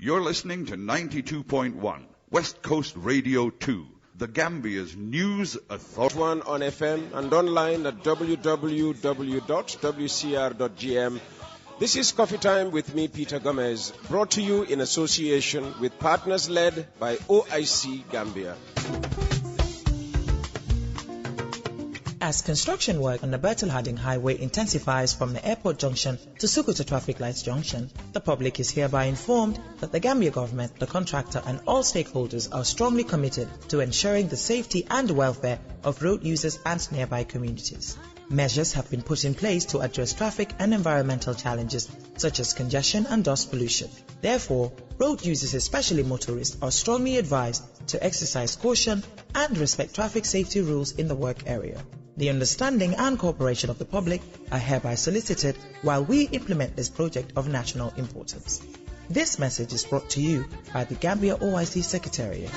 You're listening to 92.1 West Coast Radio 2, the Gambia's news authority. One on FM and online at www.wcr.gm. This is Coffee Time with me, Peter Gomez, brought to you in association with partners led by OIC Gambia. As construction work on the Bertel-Harding Highway intensifies from the airport junction to Sukuta Traffic Lights Junction, the public is hereby informed that the Gambia government, the contractor and all stakeholders are strongly committed to ensuring the safety and welfare of road users and nearby communities. Measures have been put in place to address traffic and environmental challenges such as congestion and dust pollution. Therefore, road users, especially motorists, are strongly advised to exercise caution and respect traffic safety rules in the work area. The understanding and cooperation of the public are hereby solicited while we implement this project of national importance. This message is brought to you by the Gambia OIC Secretariat.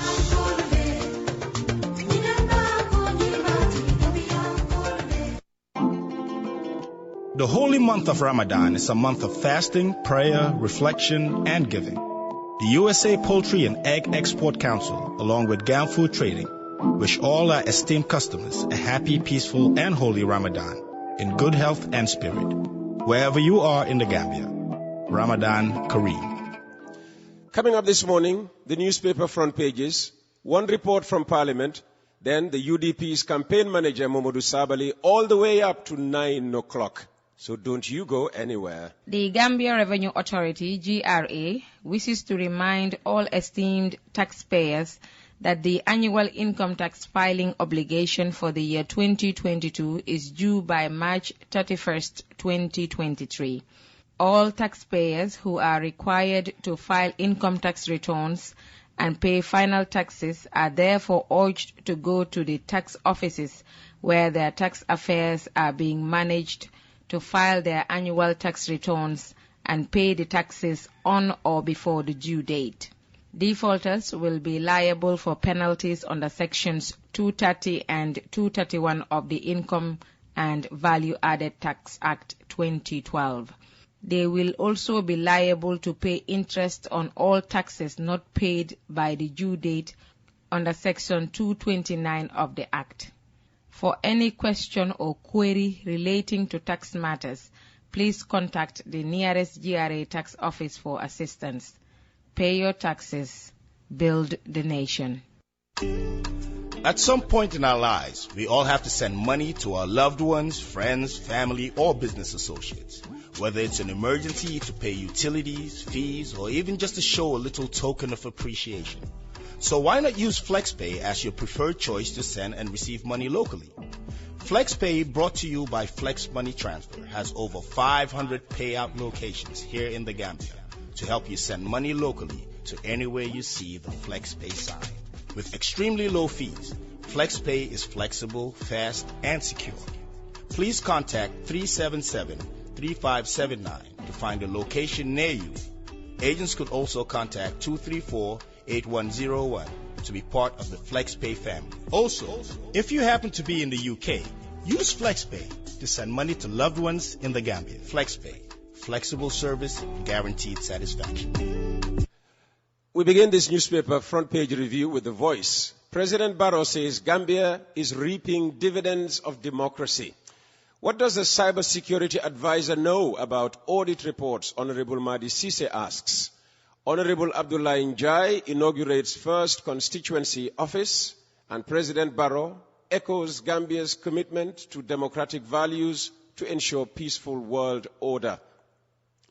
The holy month of Ramadan is a month of fasting, prayer, reflection, and giving. The USA Poultry and Egg Export Council, along with GAM Food Trading, wish all our esteemed customers a happy, peaceful, and holy Ramadan in good health and spirit, wherever you are in the Gambia. Ramadan Kareem. Coming up this morning, the newspaper front pages, one report from Parliament, then the UDP's campaign manager, Mamadou Sabally, all the way up to 9 o'clock. So don't you go anywhere. The Gambia Revenue Authority, GRA, wishes to remind all esteemed taxpayers that the annual income tax filing obligation for the year 2022 is due by March 31st, 2023. All taxpayers who are required to file income tax returns and pay final taxes are therefore urged to go to the tax offices where their tax affairs are being managed to file their annual tax returns and pay the taxes on or before the due date. Defaulters will be liable for penalties under Sections 230 and 231 of the Income and Value Added Tax Act 2012. They will also be liable to pay interest on all taxes not paid by the due date under Section 229 of the Act. For any question or query relating to tax matters, please contact the nearest GRA tax office for assistance. Pay your taxes, build the nation. At some point in our lives, we all have to send money to our loved ones, friends, family, or business associates. Whether it's an emergency to pay utilities, fees, or even just to show a little token of appreciation. So why not use FlexPay as your preferred choice to send and receive money locally? FlexPay, brought to you by Flex Money Transfer, has over 500 payout locations here in the Gambia to help you send money locally to anywhere you see the FlexPay sign. With extremely low fees, FlexPay is flexible, fast, and secure. Please contact 377-3579 to find a location near you. Agents could also contact 234-8101 to be part of the FlexPay family. Also, if you happen to be in the UK, use FlexPay to send money to loved ones in the Gambia. FlexPay. Flexible service, guaranteed satisfaction. We begin this newspaper front page review with The Voice. President Barrow says Gambia is reaping dividends of democracy. What does the cybersecurity advisor know about audit reports? Honorable Madi Sise asks. Honorable Abdullah Njai inaugurates first constituency office, and President Barrow echoes Gambia's commitment to democratic values to ensure peaceful world order.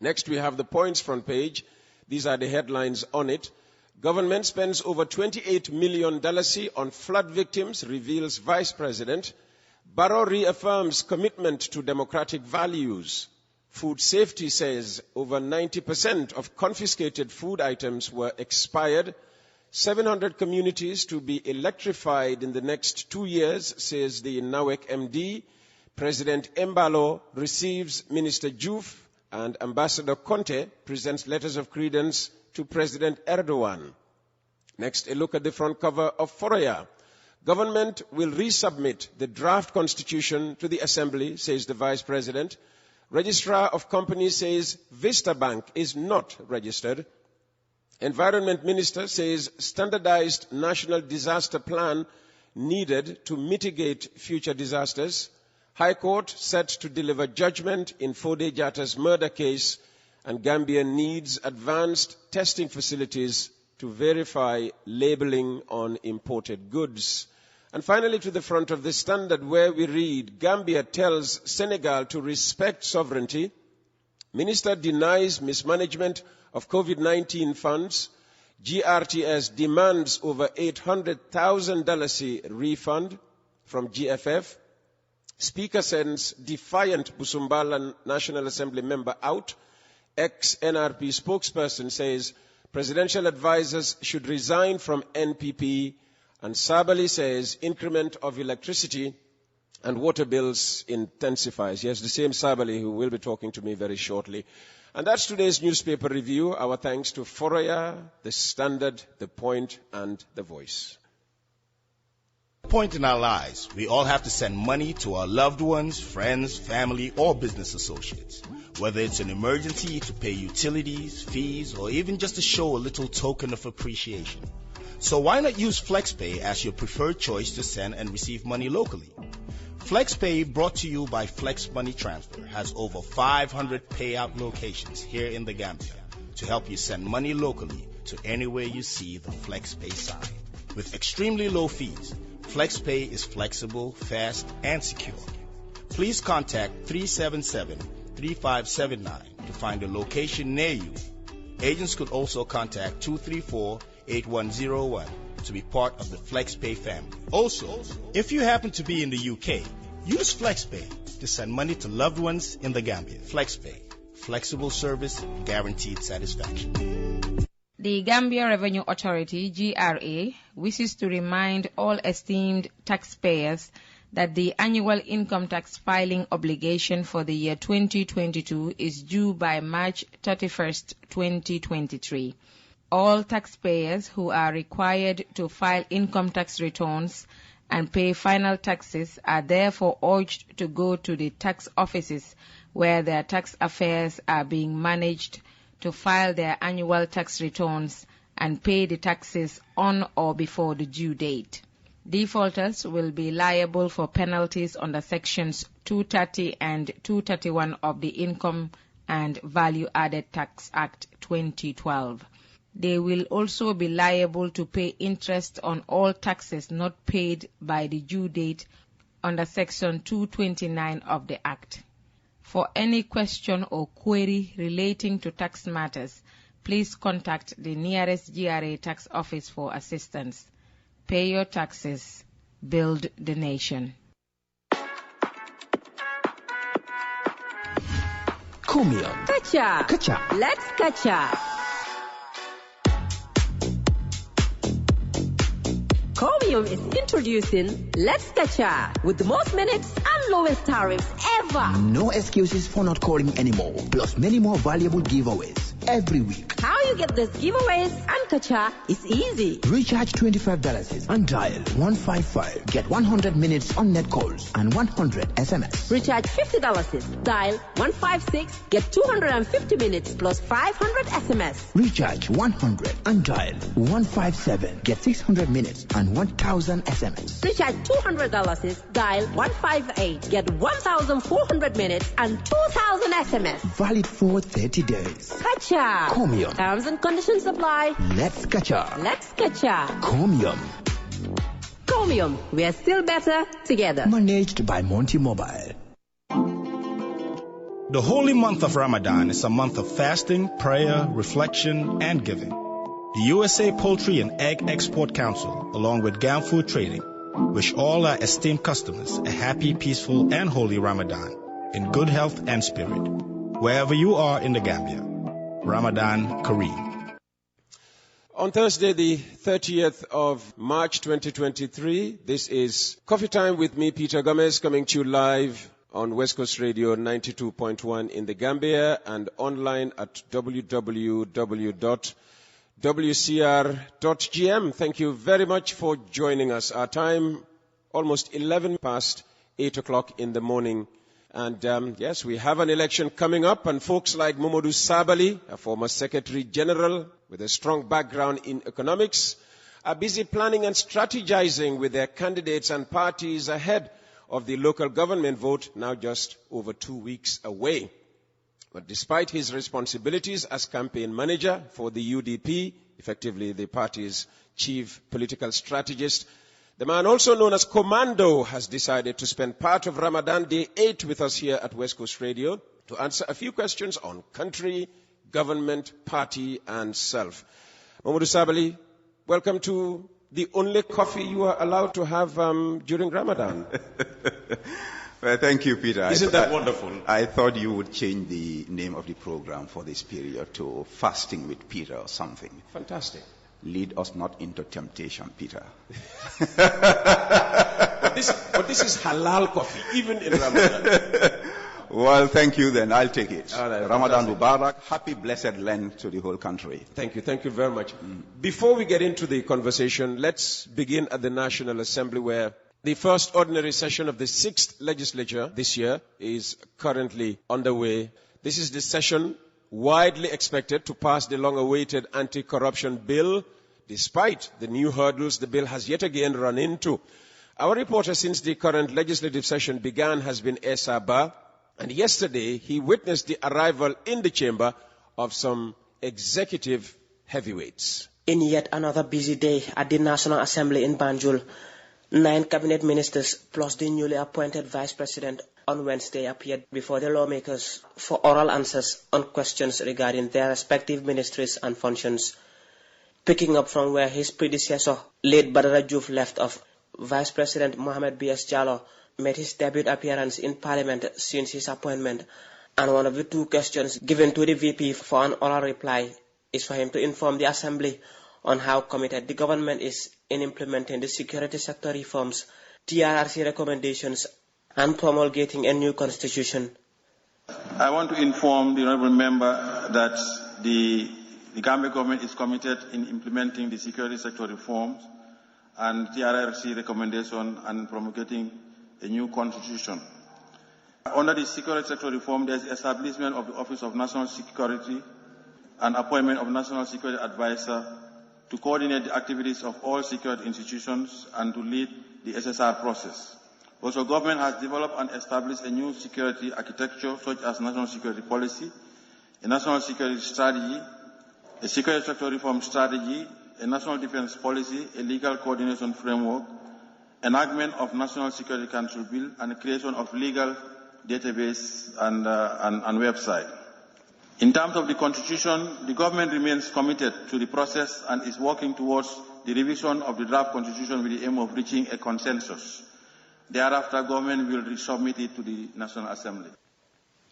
Next, we have the Points front page. These are the headlines on it. Government spends over $28 million on flood victims, reveals Vice President. Barrow reaffirms commitment to democratic values. Food safety says over 90% of confiscated food items were expired. 700 communities to be electrified in the next 2 years, says the NAWEC MD. President Embalo receives Minister Juf, and Ambassador Conte presents letters of credence to President Erdogan. Next, a look at the front cover of Foroya. Government will resubmit the draft constitution to the Assembly, says the Vice President. Registrar of Companies says Vista Bank is not registered. Environment Minister says standardized national disaster plan needed to mitigate future disasters. High Court set to deliver judgment in Fode Jatta's murder case, and Gambia needs advanced testing facilities to verify labeling on imported goods. And finally, to the front of the Standard, where we read, Gambia tells Senegal to respect sovereignty. Minister denies mismanagement of COVID-19 funds. GRTS demands over $800,000 refund from GFF. Speaker sends defiant Busumbala National Assembly member out. Ex-NRP spokesperson says presidential advisors should resign from NPP. And Sabali says increment of electricity and water bills intensifies. Yes, the same Sabali who will be talking to me very shortly. And that's today's newspaper review. Our thanks to Foraya, The Standard, The Point, and The Voice. Point in our lives, we all have to send money to our loved ones, friends, family, or business associates. Whether it's an emergency to pay utilities, fees, or even just to show a little token of appreciation. So why not use FlexPay as your preferred choice to send and receive money locally? FlexPay, brought to you by Flex Money Transfer, has over 500 payout locations here in the Gambia to help you send money locally to anywhere you see the FlexPay sign. With extremely low fees, FlexPay is flexible, fast, and secure. Please contact 377-3579 to find a location near you. Agents could also contact 234-8101 to be part of the FlexPay family. Also, if you happen to be in the UK, use FlexPay to send money to loved ones in the Gambia. FlexPay, flexible service, guaranteed satisfaction. The Gambia Revenue Authority, GRA, wishes to remind all esteemed taxpayers that the annual income tax filing obligation for the year 2022 is due by March 31st, 2023. All taxpayers who are required to file income tax returns and pay final taxes are therefore urged to go to the tax offices where their tax affairs are being managed to file their annual tax returns and pay the taxes on or before the due date. Defaulters will be liable for penalties under Sections 230 and 231 of the Income and Value Added Tax Act 2012. They will also be liable to pay interest on all taxes not paid by the due date under Section 229 of the Act. For any question or query relating to tax matters, please contact the nearest GRA tax office for assistance. Pay your taxes. Build the nation. Comium. Kacha. Kacha. Let's kacha. Comium is introducing Let's Kacha with the most minutes and lowest tariffs ever. No excuses for not calling anymore. Plus many more valuable giveaways every week. How you get these giveaways and Kacha is easy. Recharge $25 and dial 155. Get 100 minutes on net calls and 100 SMS. Recharge $50. Dial 156. Get 250 minutes plus 500 SMS. Recharge 100 and dial 157. Get 600 minutes and 1,000 SMS. Recharge $200. Dial 158. Get 1,400 minutes and 2,000 SMS. Valid for 30 days. Kacha. Comium. Terms and conditions apply. Let's Kacha. Let's Kacha. Comium. Comium. We are still better together. Managed by Monty Mobile. The holy month of Ramadan is a month of fasting, prayer, reflection, and giving. The USA Poultry and Egg Export Council, along with GAM Food Trading, wish all our esteemed customers a happy, peaceful, and holy Ramadan in good health and spirit, wherever you are in the Gambia. Ramadan Kareem. On Thursday, the 30th of March 2023, this is Coffee Time with me, Peter Gomez, coming to you live on Westcoast Radio 92.1 in the Gambia and online at www.wcr.gm. Thank you very much for joining us. Our time, almost 11 past 8 o'clock in the morning. And yes, we have an election coming up, and folks like Mamadou Sabali, a former Secretary General, with a strong background in economics, are busy planning and strategizing with their candidates and parties ahead of the local government vote, now just over 2 weeks away. But despite his responsibilities as campaign manager for the UDP, effectively the party's chief political strategist, the man also known as Commando has decided to spend part of Ramadan Day 8 with us here at West Coast Radio to answer a few questions on country, government, party and self. 𝒂𝒐𝒊𝒏, welcome to the only coffee you are allowed to have during Ramadan. Well, thank you, Peter. Isn't that wonderful? I thought you would change the name of the program for this period to Fasting with Peter or something. Fantastic. Lead us not into temptation, Peter. But this is halal coffee, even in Ramadan. Well, thank you then. I'll take it. All right, Ramadan Mubarak. Happy blessed Lent to the whole country. Thank you. Thank you very much. Before we get into the conversation, let's begin at the National Assembly, where the first ordinary session of the 6th legislature this year is currently underway. This is the session widely expected to pass the long-awaited anti-corruption bill, despite the new hurdles the bill has yet again run into. Our reporter since the current legislative session began has been 𝒂𝒏, and yesterday he witnessed the arrival in the chamber of some executive heavyweights. In yet another busy day at the National Assembly in Banjul, 9 cabinet ministers plus the newly appointed vice president on Wednesday appeared before the lawmakers for oral answers on questions regarding their respective ministries and functions. Picking up from where his predecessor, late Badara Diouf, left off, Vice President Mohamed B.S. Jallow made his debut appearance in Parliament since his appointment, and one of the 2 questions given to the VP for an oral reply is for him to inform the Assembly on how committed the government is in implementing the security sector reforms, TRRC recommendations, and promulgating a new constitution. I want to inform the honourable member that the Gambia government is committed in implementing the security sector reforms and TRRC recommendation and promulgating a new constitution. Under the security sector reform, there is the establishment of the Office of National Security and appointment of National Security Advisor to coordinate the activities of all security institutions and to lead the SSR process. Also, government has developed and established a new security architecture such as national security policy, a national security strategy, a security sector reform strategy, a national defense policy, a legal coordination framework, enactment of National Security Council Bill, and the creation of legal database and website. In terms of the Constitution, the government remains committed to the process and is working towards the revision of the draft Constitution with the aim of reaching a consensus. Thereafter, government will resubmit it to the National Assembly.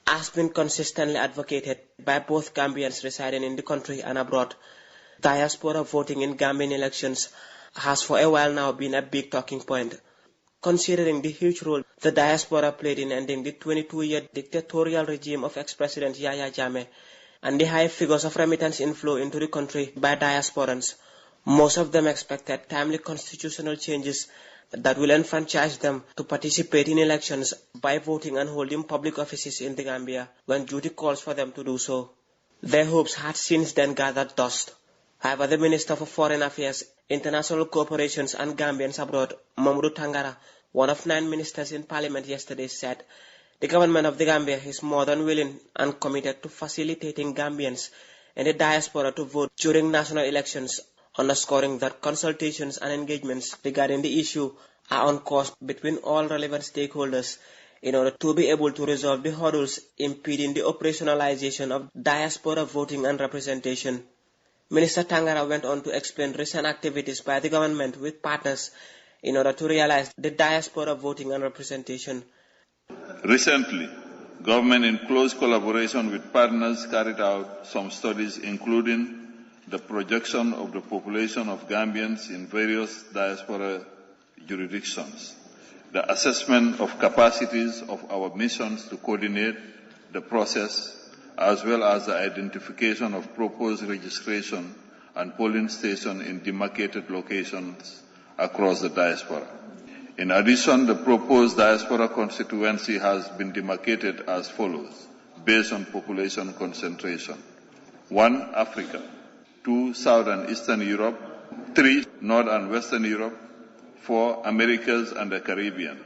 As been consistently advocated by both Gambians residing in the country and abroad, diaspora voting in Gambian elections has for a while now been a big talking point. Considering the huge role the diaspora played in ending the 22-year dictatorial regime of ex-President Yahya Jammeh and the high figures of remittance inflow into the country by diasporans, most of them expected timely constitutional changes that will enfranchise them to participate in elections by voting and holding public offices in the Gambia when duty calls for them to do so. Their hopes had since then gathered dust. However, the Minister for Foreign Affairs, International Cooperations and Gambians Abroad, Mamadou Tangara, one of 9 ministers in Parliament yesterday, said the government of the Gambia is more than willing and committed to facilitating Gambians in the diaspora to vote during national elections, underscoring that consultations and engagements regarding the issue are on course between all relevant stakeholders in order to be able to resolve the hurdles impeding the operationalization of diaspora voting and representation. Minister Tangara went on to explain recent activities by the government with partners in order to realize the diaspora voting and representation. Recently, government in close collaboration with partners carried out some studies including the projection of the population of Gambians in various diaspora jurisdictions, the assessment of capacities of our missions to coordinate the process, as well as the identification of proposed registration and polling stations in demarcated locations across the diaspora. In addition, the proposed diaspora constituency has been demarcated as follows, based on population concentration. 1. Africa. 2. South and Eastern Europe, 3. North and Western Europe, 4. Americas and the Caribbean,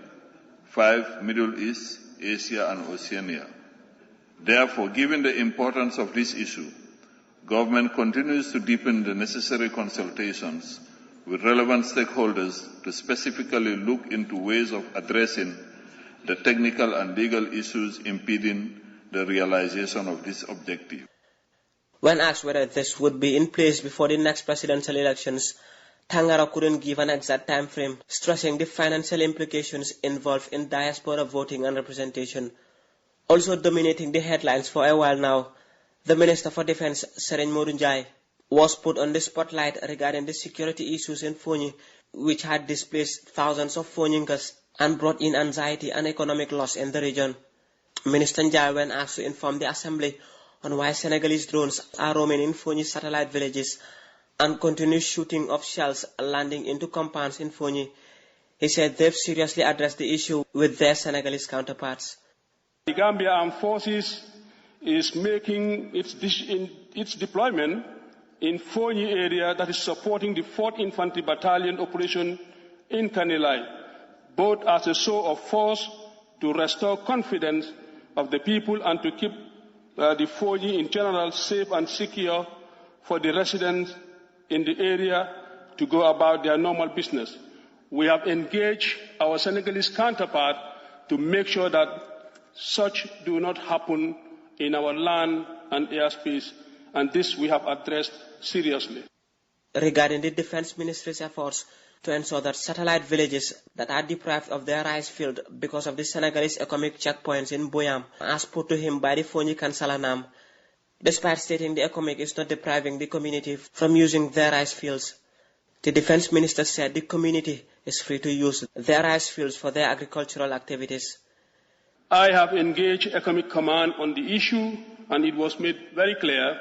5. Middle East, Asia and Oceania. Therefore, given the importance of this issue, government continues to deepen the necessary consultations with relevant stakeholders to specifically look into ways of addressing the technical and legal issues impeding the realization of this objective. When asked whether this would be in place before the next presidential elections, Tangara couldn't give an exact time frame, stressing the financial implications involved in diaspora voting and representation. Also dominating the headlines for a while now, the Minister for Defense, Serigne Modou Njie, was put on the spotlight regarding the security issues in Fonyi, which had displaced thousands of Fonyinkas and brought in anxiety and economic loss in the region. Minister Njie, when asked to inform the Assembly on why Senegalese drones are roaming in Fonyi satellite villages and continuous shooting of shells landing into compounds in Fonyi, he said they've seriously addressed the issue with their Senegalese counterparts. The Gambia Armed Forces is making its deployment in Fonyi area that is supporting the 4th Infantry Battalion operation in Kanilai, both as a show of force to restore confidence of the people and to keep the Fonyi in general safe and secure for the residents in the area to go about their normal business. We have engaged our Senegalese counterpart to make sure that such do not happen in our land and airspace, and this we have addressed seriously. Regarding the Defense Ministry's efforts to ensure that satellite villages that are deprived of their rice field because of the Senegalese economic checkpoints in Boyam, as put to him by the Fonyi Kansalanam, despite stating the economic is not depriving the community from using their rice fields, the Defense Minister said the community is free to use their rice fields for their agricultural activities. I have engaged Economic Command on the issue, and it was made very clear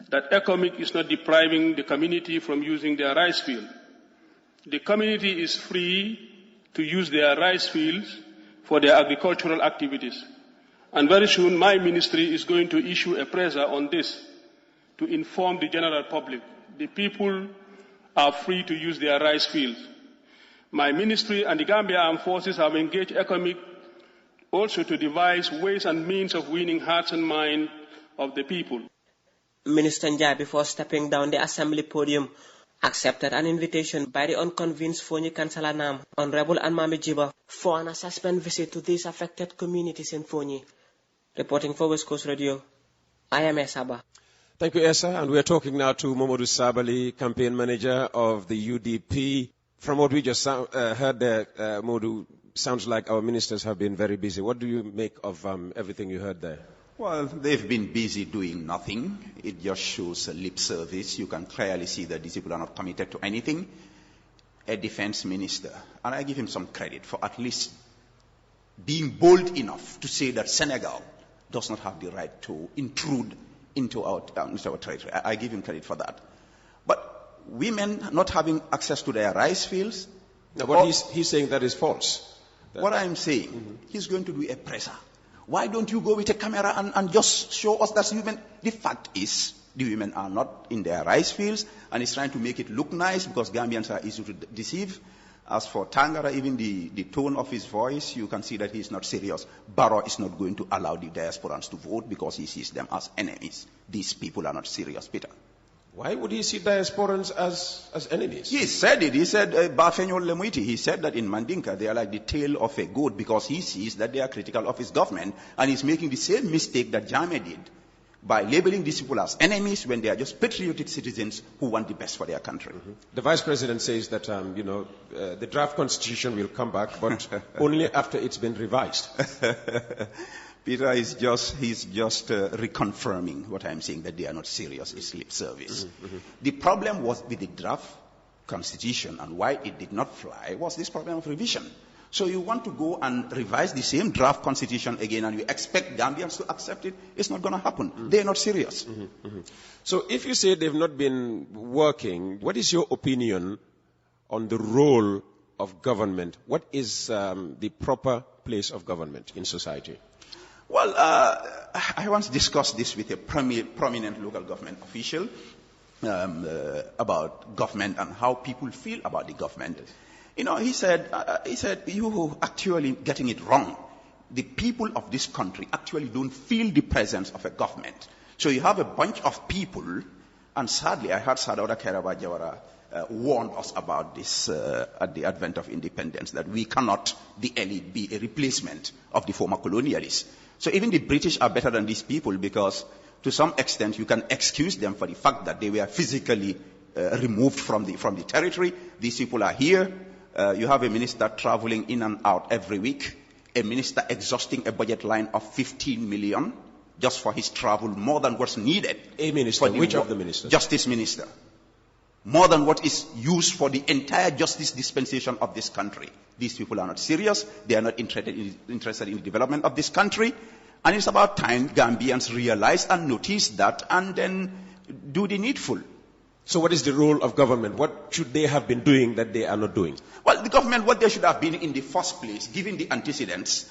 that Economic is not depriving the community from using their rice field. The community is free to use their rice fields for their agricultural activities. And very soon my ministry is going to issue a presser on this to inform the general public. The people are free to use their rice fields. My ministry and the Gambia Armed Forces have engaged Economic also to devise ways and means of winning hearts and minds of the people. Minister Njie, before stepping down the assembly podium, accepted an invitation by the unconvinced Fonyi Kansalanam, Honorable Anmami Jiba, for an assessment visit to these affected communities in Fonyi. Reporting for Westcoast Radio, I am Esaba. Thank you, Esa. And we are talking now to Momodu Sabali, campaign manager of the UDP. From what we just heard there, Modu, sounds like our ministers have been very busy. What do you make of everything you heard there? Well, they've been busy doing nothing. It just shows a lip service. You can clearly see that these people are not committed to anything. A defense minister, and I give him some credit for at least being bold enough to say that Senegal does not have the right to intrude into our territory. I give him credit for that. But women not having access to their rice fields. No, but he's saying that is false. What I'm saying, he's going to do a presser. Why don't you go with a camera and just show us that women? The fact is, the women are not in their rice fields, and he's trying to make it look nice because Gambians are easy to deceive. As for Tangara, even the tone of his voice, you can see that he's not serious. Barrow is not going to allow the diasporans to vote because he sees them as enemies. These people are not serious, Peter. Why would he see diasporans as enemies? He said it. He said, he said that in Mandinka they are like the tail of a goat because he sees that they are critical of his government, and he's making the same mistake that Jammeh did by labeling these people as enemies when they are just patriotic citizens who want the best for their country. The Vice President says that, the draft constitution will come back, but only after it's been revised. Peter is just reconfirming what I'm saying, that they are not serious. It's lip service. The problem was with the draft constitution, and why it did not fly was this problem of revision. So you want to go and revise the same draft constitution again, and you expect Gambians to accept it? It's not going to happen. They're not serious. So if you say they've not been working, what is your opinion on the role of government? What is the proper place of government in society? Well, I once discussed this with a prominent local government official, about government and how people feel about the government. You know, he said, you actually getting it wrong. The people of this country actually don't feel the presence of a government. So you have a bunch of people, and sadly, I heard Sadauda Kairaba warned us about this at the advent of independence, that we cannot, the elite, be a replacement of the former colonialists. So even the British are better than these people, because to some extent you can excuse them for the fact that they were physically removed from the territory. These people are here. You have a minister traveling in and out every week, a minister exhausting a budget line of 15 million just for his travel, more than what's needed. A minister? Which of the ministers? Justice minister. More than what is used for the entire justice dispensation of this country. These people are not serious. They are not interested in the development of this country. And it's about time Gambians realize and notice that and then do the needful. So what is the role of government? What should they have been doing that they are not doing? Well, the government, what they should have been in the first place, given the antecedents,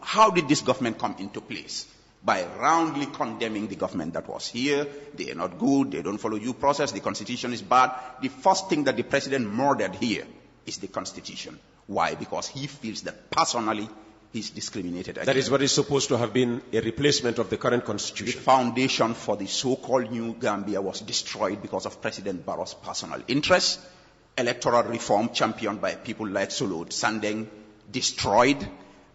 how did this government come into place? By roundly condemning the government that was here. They are not good, they don't follow due process, the constitution is bad. The first thing that the president murdered here is the constitution. Why? Because he feels that personally he's discriminated against. That is what is supposed to have been a replacement of the current constitution. The foundation for the so-called New Gambia was destroyed because of President Barrow's personal interests. Electoral reform championed by people like Solo Sandeng destroyed.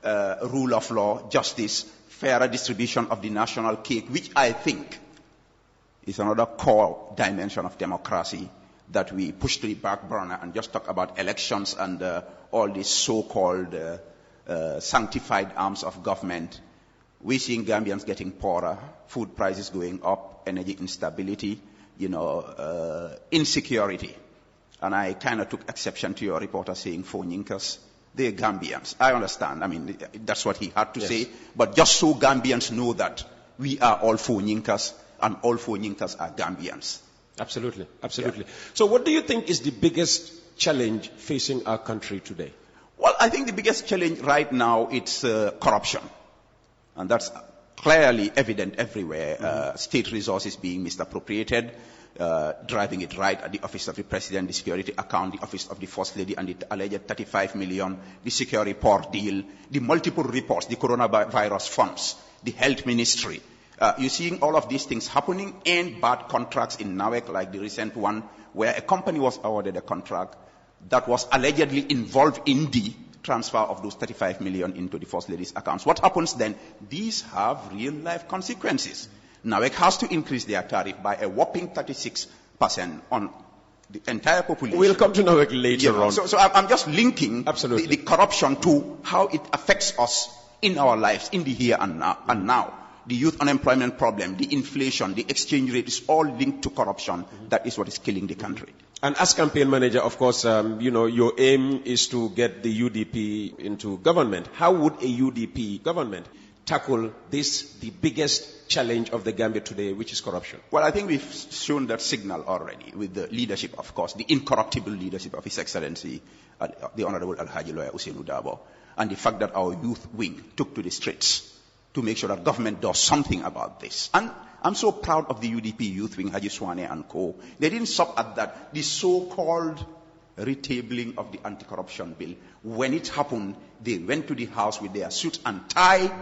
Rule of law, justice, fairer distribution of the national cake, which I think is another core dimension of democracy that we push to the back burner and just talk about elections and all these so-called sanctified arms of government. We're seeing Gambians getting poorer, food prices going up, energy instability, insecurity. And I kind of took exception to your reporter saying Fonyinkers. They're Gambians. I understand. I mean, that's what he had to say. But just so Gambians know that we are all Fonyinkers and all Fonyinkers are Gambians. Absolutely. Absolutely. Yeah. So what do you think is the biggest challenge facing our country today? Well, I think the biggest challenge right now is corruption. And that's clearly evident everywhere. State resources being misappropriated, driving it right at the office of the president, the security account, the office of the first lady, and the alleged 35 million, the security port deal, the multiple reports, the coronavirus funds, the health ministry. You're seeing all of these things happening, and bad contracts in NAWEC, like the recent one, where a company was awarded a contract that was allegedly involved in the transfer of those 35 million into the first lady's accounts. What happens then? These have real life consequences. NAWEC has to increase their tariff by a whopping 36% on the entire population. We'll come to NAWEC later on. So I'm just linking the corruption to how it affects us in our lives, in the here and now. The youth unemployment problem, the inflation, the exchange rate is all linked to corruption. That is what is killing the country. And as campaign manager, of course, your aim is to get the UDP into government. How would a UDP government tackle this, the biggest challenge of the Gambia today, which is corruption? Well, I think we've shown that signal already with the leadership, of course, the incorruptible leadership of His Excellency, the Honorable Alhaji Lawyer Ousainou Darboe, and the fact that our youth wing took to the streets to make sure that government does something about this. And I'm so proud of the UDP youth wing, Haji Swane and co. They didn't stop at that. The so-called retabling of the anti-corruption bill, when it happened, they went to the house with their suit and tie.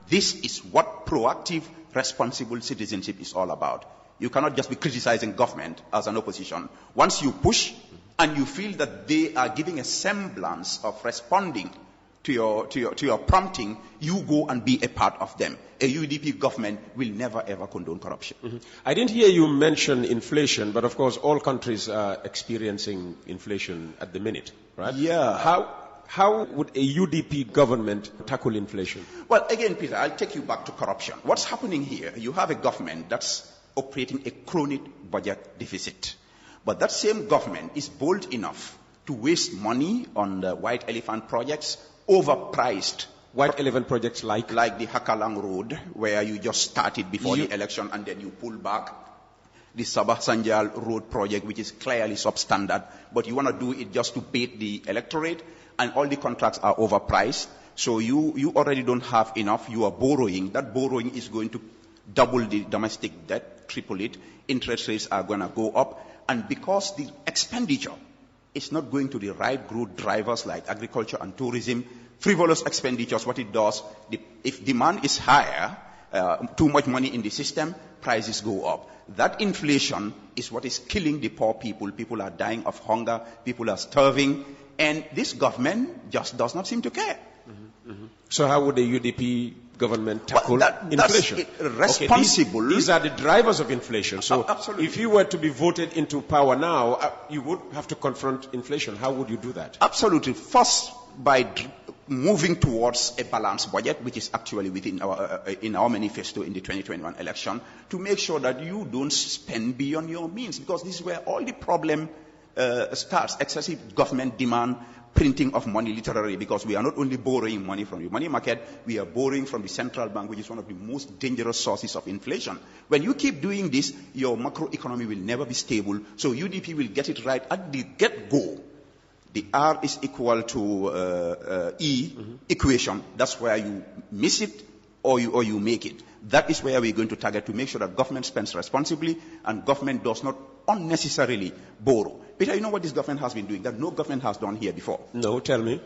This is what proactive, responsible citizenship is all about. You cannot just be criticizing government as an opposition. Once you push and you feel that they are giving a semblance of responding to your prompting, you go and be a part of them. A UDP government will never ever condone corruption. I didn't hear you mention inflation, but of course all countries are experiencing inflation at the minute, right? Yeah. How would a UDP government tackle inflation? Well, again, Peter, I'll take you back to corruption. What's happening here? You have a government that's operating a chronic budget deficit. But that same government is bold enough to waste money on the white elephant projects, overpriced. White elephant projects like the Hakalang Road, where you just started before the election and then you pull back. The Sabah Sanjal Road project, which is clearly substandard, but you want to do it just to bait the electorate, and all the contracts are overpriced. So you already don't have enough. You are borrowing. That borrowing is going to double the domestic debt, triple it, interest rates are going to go up, and because the expenditure is not going to the right growth drivers like agriculture and tourism, frivolous expenditures, what it does, if demand is higher, too much money in the system, prices go up. That inflation is what is killing the poor people. People are dying of hunger, people are starving, and this government just does not seem to care. So how would the UDP government tackle inflation? Responsible. Okay, these are the drivers of inflation. So if you were to be voted into power now, you would have to confront inflation. How would you do that? Absolutely. First, by moving towards a balanced budget, which is actually within in our manifesto in the 2021 election, to make sure that you don't spend beyond your means, because this is where all the problem starts. Excessive government demand, printing of money literally, because we are not only borrowing money from the money market, we are borrowing from the central bank, which is one of the most dangerous sources of inflation. When you keep doing this, your macroeconomy will never be stable. So UDP will get it right at the get-go. The R is equal to E equation. That's where you miss it or you make it. That is where we're going to target, to make sure that government spends responsibly and government does not unnecessarily borrow. Peter, you know what this government has been doing that no government has done here before? No, tell me.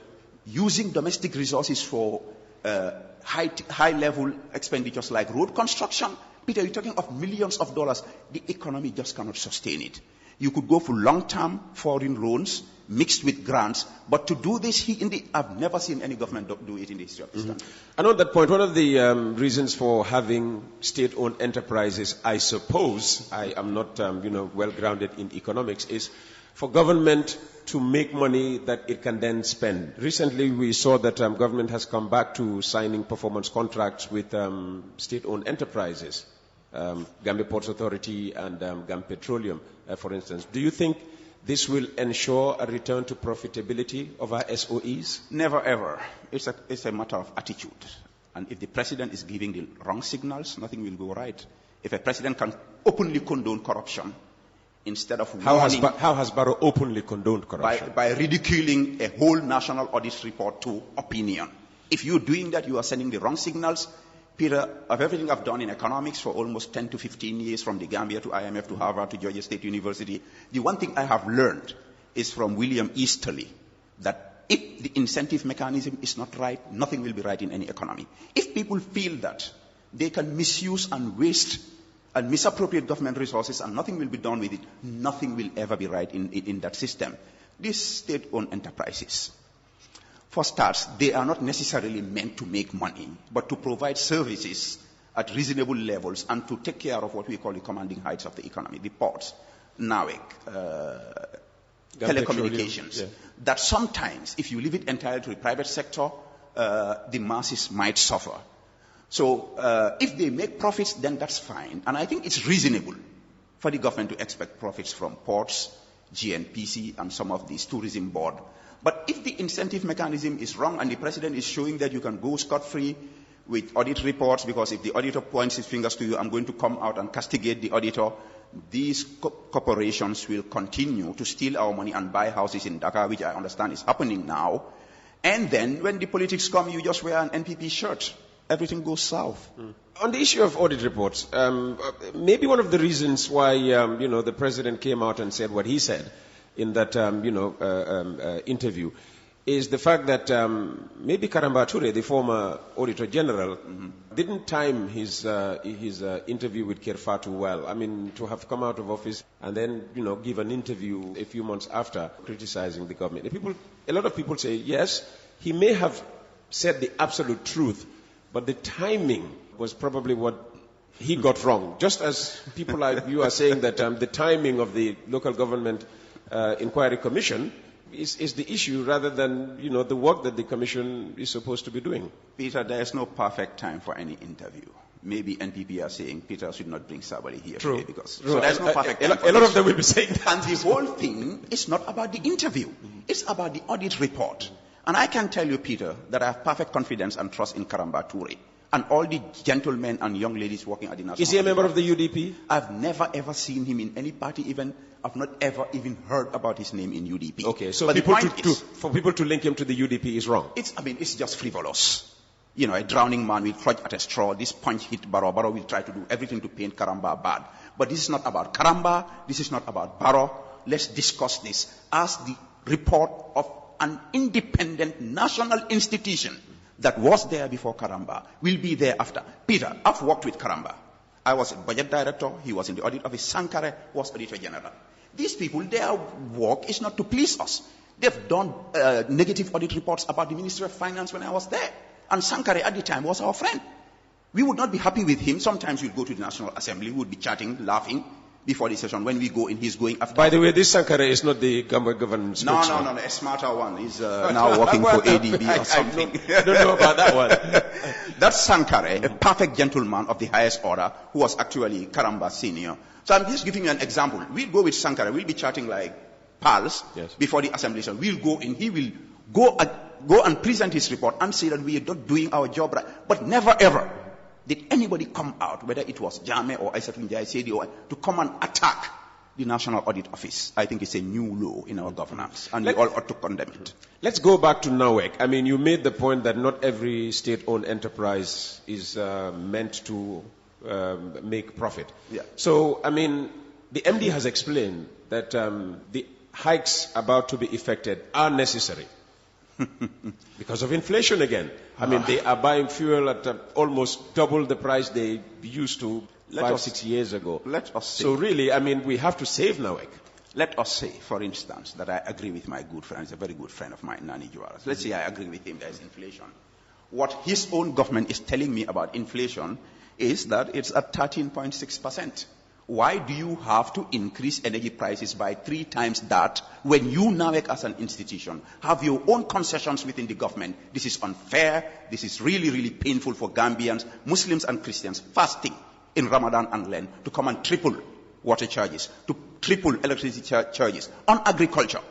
Using domestic resources for high-level expenditures like road construction. Peter, you're talking of millions of dollars. The economy just cannot sustain it. You could go for long-term foreign loans mixed with grants, but to do this, I've never seen any government do it in the history of this country. And on that point, one of the reasons for having state-owned enterprises, I suppose, I am not well grounded in economics, is for government to make money that it can then spend. Recently, we saw that government has come back to signing performance contracts with state-owned enterprises, Gambia Ports Authority and Gambia Petroleum, for instance. Do you think this will ensure a return to profitability of our SOEs? Never ever. It's a matter of attitude. And if the president is giving the wrong signals, nothing will go right. If a president can openly condone corruption, instead of warning... How has Barrow openly condoned corruption? By ridiculing a whole national audit report to opinion. If you're doing that, you are sending the wrong signals. Peter, of everything I've done in economics for almost 10 to 15 years, from the Gambia to IMF to Harvard to Georgia State University, the one thing I have learned is from William Easterly, that if the incentive mechanism is not right, nothing will be right in any economy. If people feel that they can misuse and waste and misappropriate government resources and nothing will be done with it, nothing will ever be right in that system. These state-owned enterprises, for starts, they are not necessarily meant to make money, but to provide services at reasonable levels and to take care of what we call the commanding heights of the economy, the ports, NAWEC, telecommunications. Yeah. That sometimes, if you leave it entirely to the private sector, the masses might suffer. So if they make profits, then that's fine. And I think it's reasonable for the government to expect profits from ports, GNPC, and some of these tourism board. But if the incentive mechanism is wrong and the president is showing that you can go scot-free with audit reports, because if the auditor points his fingers to you, I'm going to come out and castigate the auditor, these corporations will continue to steal our money and buy houses in Dhaka, which I understand is happening now. And then when the politics come, you just wear an NPP shirt. Everything goes south. On the issue of audit reports, maybe one of the reasons why the president came out and said what he said in that interview is the fact that maybe Karamba Touray, the former Auditor General, didn't time his interview with Kirfatu well. I mean, to have come out of office and then give an interview a few months after criticizing the government. A lot of people say yes, he may have said the absolute truth, but the timing was probably what he got wrong. Just as people like you are saying that the timing of the local government inquiry commission is the issue rather than the work that the commission is supposed to be doing. Peter, there is no perfect time for any interview. Maybe NPP are saying Peter should not bring somebody here today because so there's no perfect time. A lot of them will be saying that. And the whole thing is not about the interview. It's about the audit report. And I can tell you, Peter, that I have perfect confidence and trust in Karamba Touray and all the gentlemen and young ladies working at the National. Is he a member of the UDP? I've never ever seen him in any party even. I've not ever even heard about his name in UDP. Okay, so for people to link him to the UDP is wrong. It's just frivolous. a drowning man will clutch at a straw. This punch hit Barrow. Barrow will try to do everything to paint Karamba bad. But this is not about Karamba. This is not about Barrow. Let's discuss this as the report of an independent national institution that was there before Karamba will be there after. Peter, I've worked with Karamba. I was a budget director. He was in the audit office. Sankare was auditor general. These people, their work is not to please us. They've done negative audit reports about the Ministry of Finance when I was there. And Sankare at the time was our friend. We would not be happy with him. Sometimes we'll go to the National Assembly, we would be chatting, laughing before the session. When we go in, he's going after. By the way, this Sankare is not the government spokesman. No, a smarter one. He's now working for ADB or something. I don't know about that one. That's Sankare, a perfect gentleman of the highest order, who was actually Karamba senior. So I'm just giving you an example. We'll go with Sankare. We'll be chatting like pals before the assembly. So we'll go in. He will go and present his report and say that we are not doing our job right. But never ever did anybody come out, whether it was Jame or 𝒂𝒄𝒄𝒏𝒆𝒍, to come and attack the National Audit Office. I think it's a new law in our governance, and we all ought to condemn it. Let's go back to NAWEC. I mean, you made the point that not every state-owned enterprise is meant to make profit. Yeah. So, I mean, the MD has explained that the hikes about to be effected are necessary. Because of inflation again. I mean, they are buying fuel at almost double the price they used to 5 or 6 years ago. Let us say. So really, I mean, we have to save NAWEC. Let us say, for instance, that I agree with my good friend. He's a very good friend of mine, Nani Juarez. Let's say I agree with him there's inflation. What his own government is telling me about inflation is that it's at 13.6%. Why do you have to increase energy prices by 3 times that when you, NAWEC, as an institution, have your own concessions within the government? This is unfair. This is really, really painful for Gambians, Muslims and Christians, fasting in Ramadan and Lent, to come and triple water charges, to triple electricity charges on agriculture.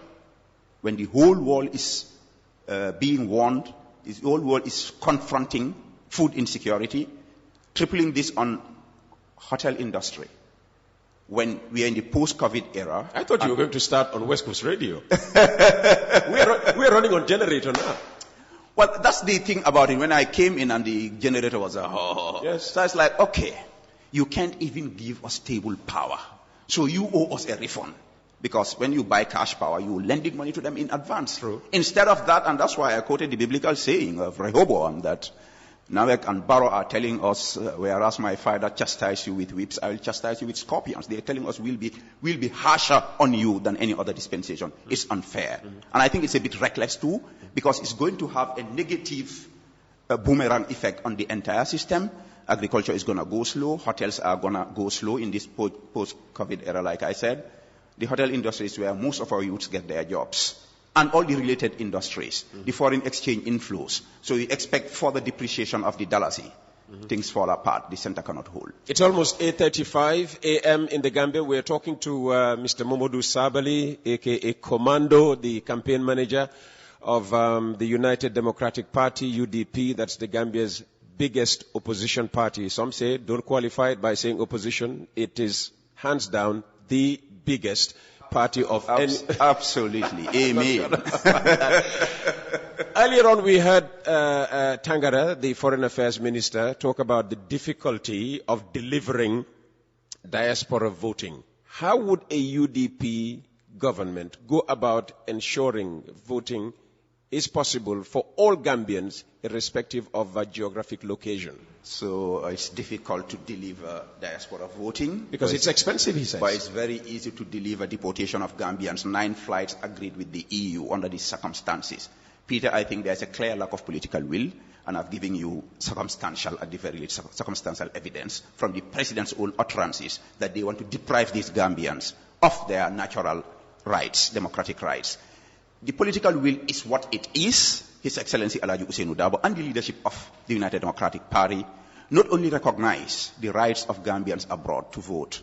When the whole world is being warned, the whole world is confronting food insecurity, tripling this on hotel industry. When we are in the post-COVID era. I thought you were going to start on Westcoast Radio. we are running on generator now. Well, that's the thing about it. When I came in and the generator was yes. So it's like, okay, you can't even give us stable power. So you owe us a refund. Because when you buy cash power, you're lending money to them in advance. True. Instead of that, and that's why I quoted the biblical saying of Rehoboam that NAWEC and Barrow are telling us, whereas my father chastised you with whips, I will chastise you with scorpions. They are telling us we'll be harsher on you than any other dispensation. It's unfair. And I think it's a bit reckless too, because it's going to have a negative boomerang effect on the entire system. Agriculture is going to go slow. Hotels are going to go slow in this post-COVID era, like I said. The hotel industry is where most of our youths get their jobs. And all the related industries, the foreign exchange inflows. So we expect further depreciation of the dollar. Things fall apart. The center cannot hold. It's almost 8:35 a.m. in the Gambia. We're talking to Mr. Momodu Sabali, a.k.a. Commando, the campaign manager of the United Democratic Party, UDP. That's the Gambia's biggest opposition party. Some say, don't qualify it by saying opposition. It is hands down the biggest party of absolutely. Amen. Earlier on, we heard Tangara, the Foreign Affairs Minister, talk about the difficulty of delivering diaspora voting. How would a UDP government go about ensuring voting is possible for all Gambians, irrespective of geographic location? So it's difficult to deliver diaspora voting. Because it's expensive, he says. But it's very easy to deliver deportation of Gambians. 9 flights agreed with the EU under these circumstances. Peter, I think there's a clear lack of political will, and I've given you circumstantial, at the very least, circumstantial evidence from the President's own utterances that they want to deprive these Gambians of their natural rights, democratic rights. The political will is what it is. His Excellency Alhaji Ousainou Darboe and the leadership of the United Democratic Party not only recognize the rights of Gambians abroad to vote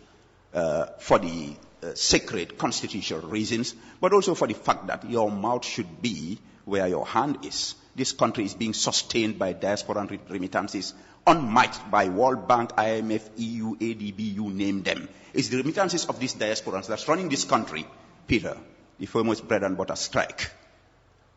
for the sacred constitutional reasons, but also for the fact that your mouth should be where your hand is. This country is being sustained by diaspora and remittances unmatched by World Bank, IMF, EU, ADB, you name them. It's the remittances of these diasporans that's running this country, Peter, the famous bread and butter strike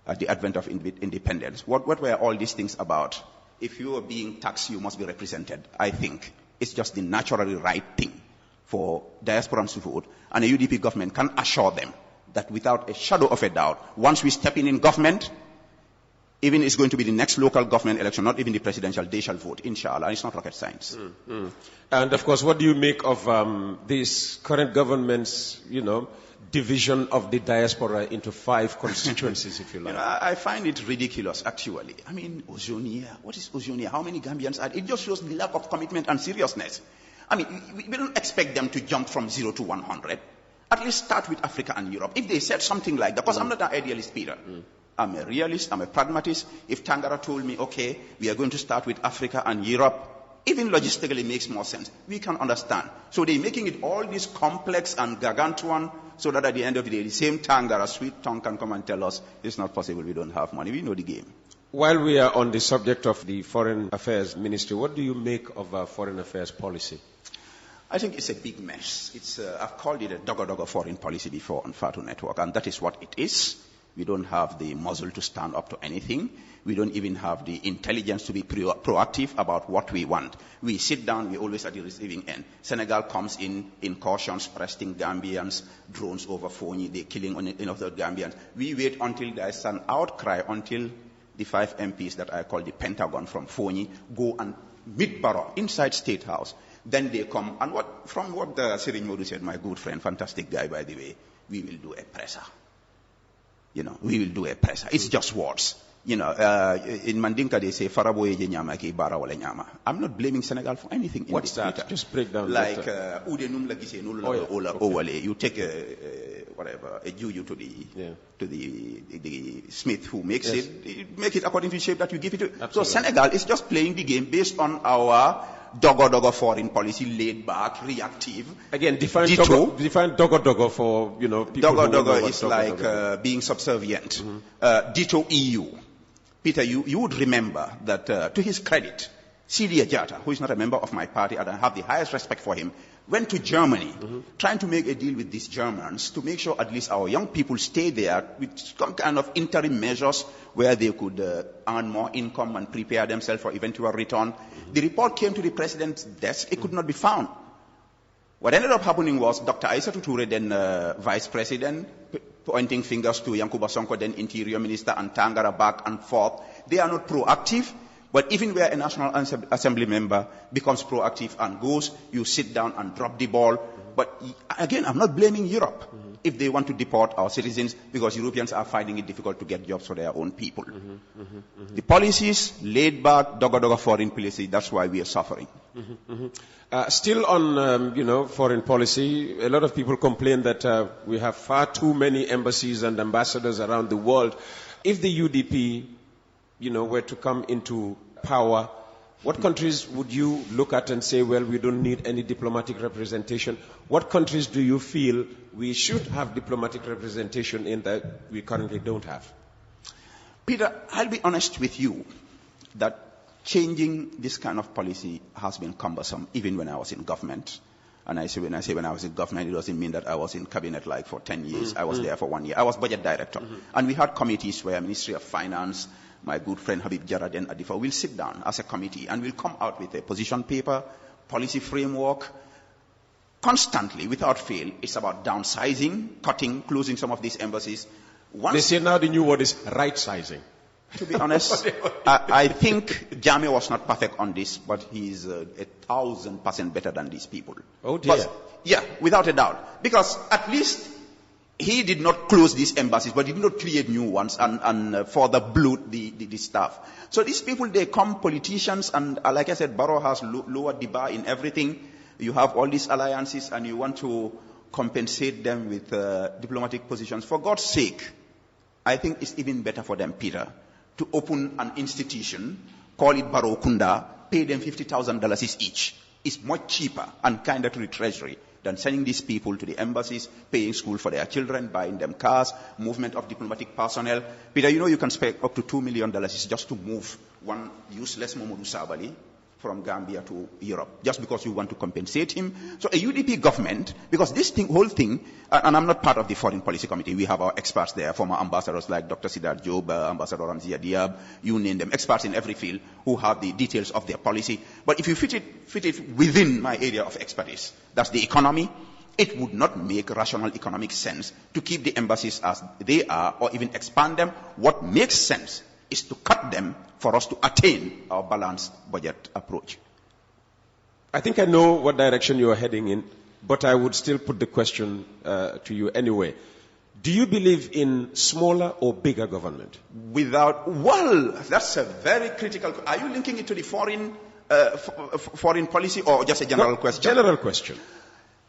at the advent of independence. What were all these things about? if you are being taxed, you must be represented. I think it's just the naturally right thing for diasporans to vote, and a UDP government can assure them that without a shadow of a doubt, once we step in government, even it's going to be the next local government election, not even the presidential, they shall vote, inshallah. It's not rocket science. And of course, what do you make of this current government's, division of the diaspora into 5 constituencies, if you like? I find it ridiculous, actually. I mean, Ozonia, what is Ozonia? How many Gambians are? It just shows the lack of commitment and seriousness. I mean, we don't expect them to jump from 0 to 100. At least start with Africa and Europe. If they said something like that, because I'm not an idealist, Peter. I'm a realist, I'm a pragmatist. If Tangara told me, okay, we are going to start with Africa and Europe, even logistically makes more sense. We can understand. So they're making it all this complex and gargantuan, so that at the end of the day, the same Tangara, sweet tongue, can come and tell us, it's not possible, we don't have money. We know the game. While we are on the subject of the Foreign Affairs Ministry, what do you make of our foreign affairs policy? I think it's a big mess. I've called it a doggo foreign policy before on Fatu Network, and that is what it is. We don't have the muzzle to stand up to anything. We don't even have the intelligence to be proactive about what we want. We sit down, we're always at the receiving end. Senegal comes in incursions, arresting Gambians, drones over Fonyi, they're killing other Gambians. We wait until there's an outcry, until the 5 MPs that I call the Pentagon from Fonyi go and meet Barrow inside State House. Then they come, and from what Sirin Modu said, my good friend, fantastic guy, by the way, we will do a presser. We will do a presser. It's just words. In Mandinka they say, Faraboye nyama ki bara wala nyama. I'm not blaming Senegal for anything. What's that? Peter. Just break down. Like, you take a juju to the smith who makes it, make it according to the shape that you give it to. Absolutely. So Senegal is just playing the game based on our doggo foreign policy, laid back, reactive. Again, define doggo for, people. Doggo is like being subservient. Ditto EU. Peter, you would remember that, to his credit, Sillah Jatta, who is not a member of my party, and I have the highest respect for him, went to Germany, trying to make a deal with these Germans to make sure at least our young people stay there with some kind of interim measures where they could earn more income and prepare themselves for eventual return. The report came to the president's desk. It could not be found. What ended up happening was Dr. Aissatou Touray, then vice president, pointing fingers to Yankuba Sonko, then interior minister, and Tangara back and forth. They are not proactive. But even where a National Assembly member becomes proactive and goes, you sit down and drop the ball. But again, I'm not blaming Europe if they want to deport our citizens, because Europeans are finding it difficult to get jobs for their own people. The policies, laid back, doggo foreign policy, that's why we are suffering. Still on, foreign policy, a lot of people complain that we have far too many embassies and ambassadors around the world. If the UDP, were to come into power, what countries would you look at and say, well, we don't need any diplomatic representation? What countries do you feel we should have diplomatic representation in that we currently don't have? Peter, I'll be honest with you that changing this kind of policy has been cumbersome, even when I was in government. And when I say when I was in government, it doesn't mean that I was in cabinet like for 10 years. I was there for 1 year. I was budget director. And we had committees where Ministry of Finance, my good friend Habib Jara, then Adifa, will sit down as a committee and we'll come out with a position paper, policy framework. Constantly, without fail, it's about downsizing, cutting, closing some of these embassies. They say now the new word is right-sizing. To be honest, I think Jammeh was not perfect on this, but he's 1,000% better than these people. Oh dear. But, without a doubt. Because at least he did not close these embassies, but he did not create new ones and further bloat the staff. So these people, they come, politicians, and like I said, Barrow has lowered the bar in everything. You have all these alliances, and you want to compensate them with diplomatic positions. For God's sake, I think it's even better for them, Peter, to open an institution, call it Barrow Kunda, pay them $50,000 each. It's much cheaper and kinder to the treasury than sending these people to the embassies, paying school for their children, buying them cars, movement of diplomatic personnel. Peter, you can spend up to $2 million just to move one useless Momodu Sabali from Gambia to Europe, just because you want to compensate him. So a UDP government, because this whole thing, and I'm not part of the Foreign Policy Committee, we have our experts there, former ambassadors like Dr. 𝒕𝒉𝒊𝒔, Ambassador Ramziya Diab, you name them, experts in every field who have the details of their policy. But if you fit it within my area of expertise, that's the economy, it would not make rational economic sense to keep the embassies as they are or even expand them. What makes sense is to cut them for us to attain our balanced budget approach. I think I know what direction you are heading in, but I would still put the question to you anyway. Do you believe in smaller or bigger government? Well, that's a very critical. Are you linking it to the foreign policy or just a general question? General question.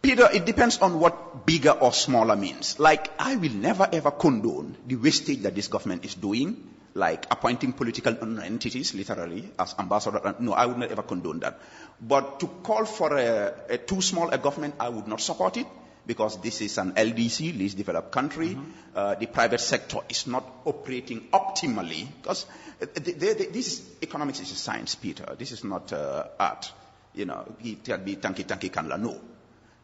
Peter, it depends on what bigger or smaller means. Like, I will never ever condone the wastage that this government is doing, like appointing political entities, literally, as ambassador. No, I would not ever condone that. But to call for a too small a government, I would not support it, because this is an LDC, least developed country. The private sector is not operating optimally, because economics is a science, Peter. This is not art. 𝒕𝒉𝒊𝒔, no.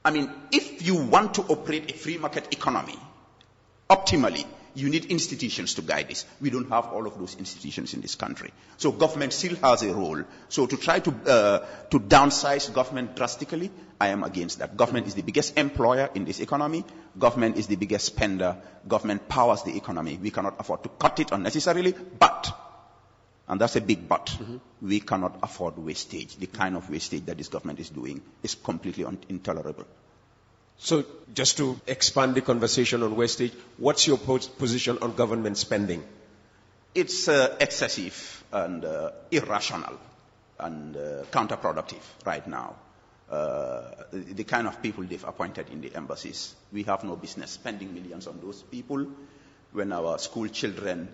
I mean, if you want to operate a free market economy optimally, you need institutions to guide this. We don't have all of those institutions in this country. So government still has a role. So to try to downsize government drastically, I am against that. Government is the biggest employer in this economy. Government is the biggest spender. Government powers the economy. We cannot afford to cut it unnecessarily, but, and that's a big but, we cannot afford wastage. The kind of wastage that this government is doing is completely intolerable. So, just to expand the conversation on wastage, what's your position on government spending? It's excessive and irrational and counterproductive right now. The kind of people they've appointed in the embassies, we have no business spending millions on those people when our school children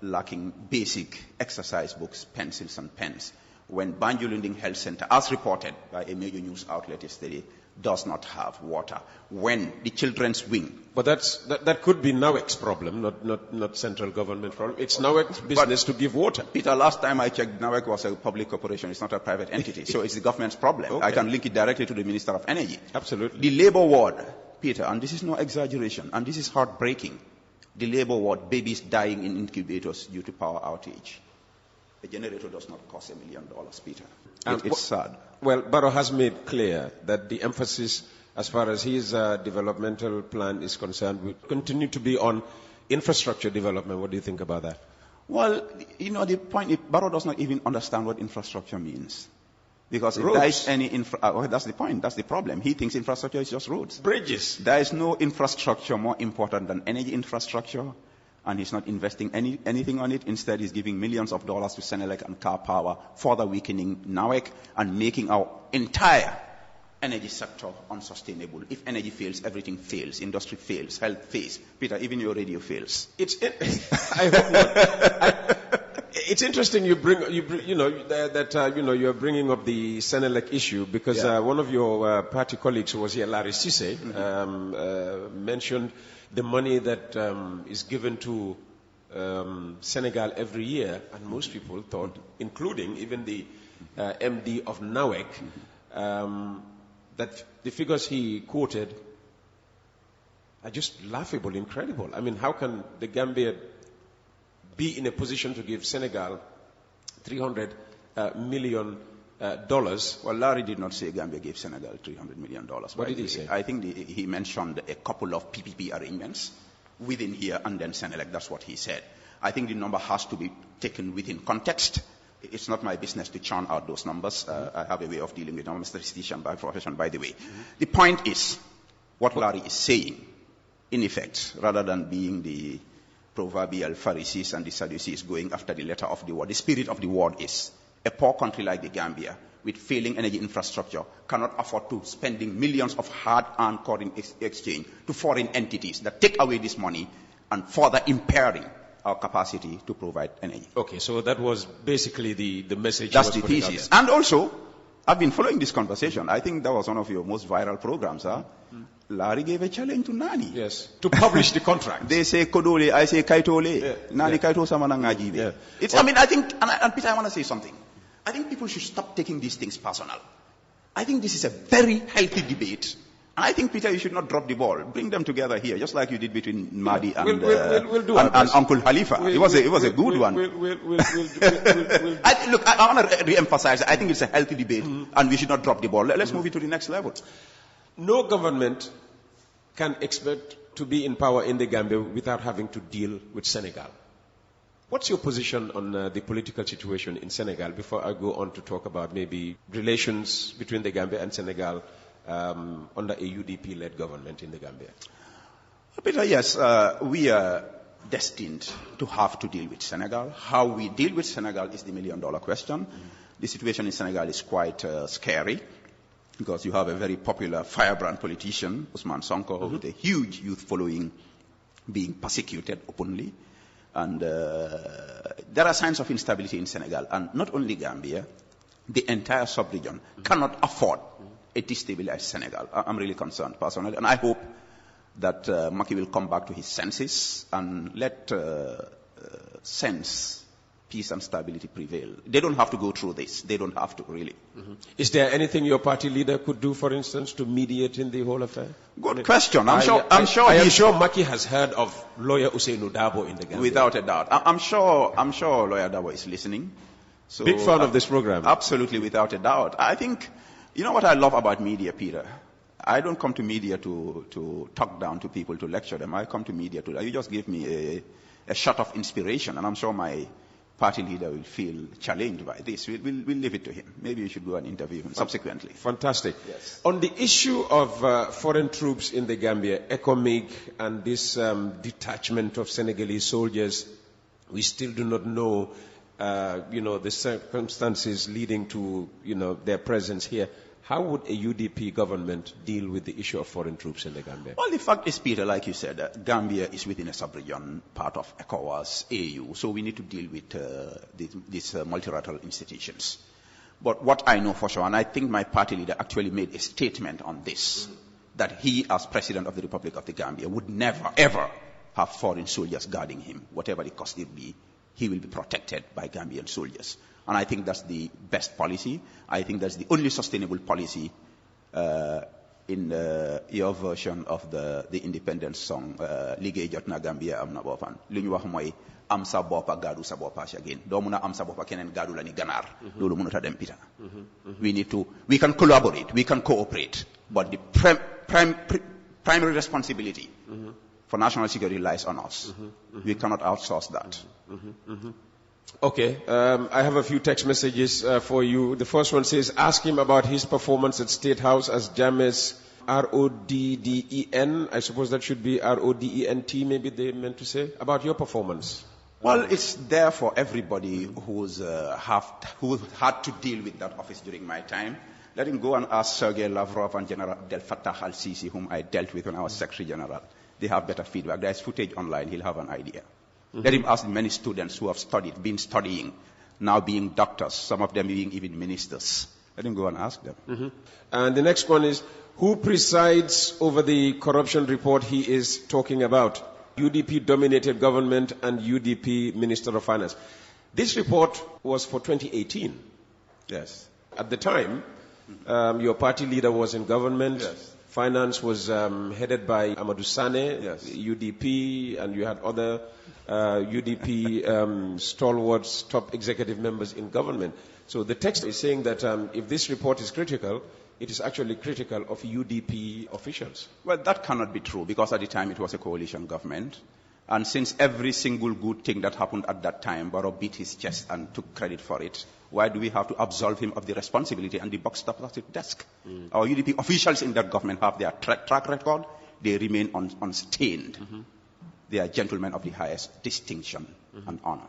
lacking basic exercise books, pencils and pens. When Banjul Health Center, as reported by a major news outlet yesterday, does not have water. When the children's wing. But that could be NAWEC's problem, not central government problem. It's NAWEC's business to give water. Peter, last time I checked, NAWEC was a public corporation. It's not a private entity. So it's the government's problem. Okay. I can link it directly to the Minister of Energy. Absolutely. The labor ward, Peter, and this is no exaggeration, and this is heartbreaking. The labor ward, babies dying in incubators due to power outage. A generator does not cost $1 million, Peter. It's sad. Well, Barrow has made clear that the emphasis, as far as his developmental plan is concerned, will continue to be on infrastructure development. What do you think about that? Well, the point is, Barrow does not even understand what infrastructure means. Because if there is any that's the point, that's the problem. He thinks infrastructure is just roads. Bridges. There is no infrastructure more important than energy infrastructure. And he's not investing anything on it. Instead, he's giving millions of dollars to Senegal and Car Power, further weakening NAWEC and making our entire energy sector unsustainable. If energy fails, everything fails. Industry fails. Health fails. Peter, even your radio fails. I hope not. It's interesting you are bringing up the Senegal issue, because one of your party colleagues who was here, Larry Cisse, mentioned the money that is given to Senegal every year, and most people thought, including even the MD of NAWEC, that the figures he quoted are just laughable, incredible. I mean, how can the Gambia be in a position to give Senegal $300 million? Well, Larry did not say Gambia gave Senegal $300 million. What did he say? I think he mentioned a couple of PPP arrangements within here and then Senegal. That's what he said. I think the number has to be taken within context. It's not my business to churn out those numbers. I have a way of dealing with them. I'm a statistician by profession, by the way. The point is, what Larry is saying, in effect, rather than being the proverbial Pharisees and the Sadducees going after the letter of the word, the spirit of the word is, a poor country like the Gambia, with failing energy infrastructure, cannot afford to spending millions of hard-earned foreign exchange to foreign entities that take away this money and further impairing our capacity to provide energy. Okay, so that was basically the message. That's the thesis. And also, I've been following this conversation. I think that was one of your most viral programs. Larry gave a challenge to Nani. Yes, to publish the contract. They say Kodole, I say Kaitole. Nani Kaito Samana Ngajibe. I mean, I think, and Peter, I want to say something. I think people should stop taking these things personal. I think this is a very healthy debate. And I think, Peter, you should not drop the ball. Bring them together here, just like you did between Mahdi and Uncle Khalifa. It was a good one. Look, I want to re-emphasize, I think it's a healthy debate, and we should not drop the ball. Let's move it to the next level. No government can expect to be in power in the Gambia without having to deal with Senegal. What's your position on the political situation in Senegal before I go on to talk about maybe relations between the Gambia and Senegal under a UDP-led government in the Gambia? Peter, yes, we are destined to have to deal with Senegal. How we deal with Senegal is the million-dollar question. The situation in Senegal is quite scary because you have a very popular firebrand politician, Ousmane Sonko, with a huge youth following being persecuted openly. And there are signs of instability in Senegal. And not only Gambia, the entire sub-region cannot afford a destabilized Senegal. I'm really concerned personally. And I hope that Macky will come back to his senses and let sense, peace and stability prevail. They don't have to go through this. They don't have to, really. Is there anything your party leader could do, for instance, to mediate in the whole affair? Good question. I'm sure Macky has heard of lawyer Ousseynou Dabo in the Gambia. Without a doubt. I'm sure lawyer Dabo is listening. So, big fan of this program. Absolutely, without a doubt. I think, you know what I love about media, Peter? I don't come to media to talk down to people, to lecture them. I come to media you just give me a shot of inspiration, and I'm sure my party leader will feel challenged by this. We'll leave it to him. Maybe we should do an interview subsequently. Fantastic. Yes. On the issue of foreign troops in the Gambia, 𝒂𝒄𝒄𝒏 and this detachment of Senegalese soldiers, we still do not know, the circumstances leading to, their presence here. How would a UDP government deal with the issue of foreign troops in the Gambia? Well, the fact is, Peter, like you said, Gambia is within a sub-region, part of ECOWAS, AU, so we need to deal with these multilateral institutions. But what I know for sure, and I think my party leader actually made a statement on this, that he, as President of the Republic of the Gambia, would never, ever have foreign soldiers guarding him. Whatever the cost it be, he will be protected by Gambian soldiers. And I think that's the best policy. I think that's the only sustainable policy in your version of the independence song, Liggéey jot na Gambia am na boppam. Li ñu wax mooy am sa boppa gaadu sa boppa again. Doo mun a am sa boppa keneen gaadu la ni ganaar. Loolu mënut a dem, Peter. We can collaborate, we can cooperate, but the primary responsibility for national security lies on us. We cannot outsource that. Okay, I have a few text messages for you. The first one says, ask him about his performance at State House as Jammeh's RODDEN. I suppose that should be RODENT, maybe they meant to say, about your performance. Well, it's there for everybody who had to deal with that office during my time. Let him go and ask Sergei Lavrov and General Abdel Fattah al-Sisi, whom I dealt with when I was Secretary General. They have better feedback. There's footage online. He'll have an idea. Let him ask many students who have been studying, now being doctors, some of them being even ministers. Let him go and ask them. And the next one is, who presides over the corruption report he is talking about? UDP-dominated government and UDP Minister of Finance. This report was for 2018. Yes. At the time, your party leader was in government. Yes. Finance was headed by Amadou Sane, yes. UDP, and you had other UDP stalwarts, top executive members in government. So the text is saying that if this report is critical, it is actually critical of UDP officials. Well, that cannot be true, because at the time it was a coalition government. And since every single good thing that happened at that time, Barrow beat his chest and took credit for it, why do we have to absolve him of the responsibility and the buck stops at his desk? Our UDP officials in that government have their track record. They remain unstained. They are gentlemen of the highest distinction and honor.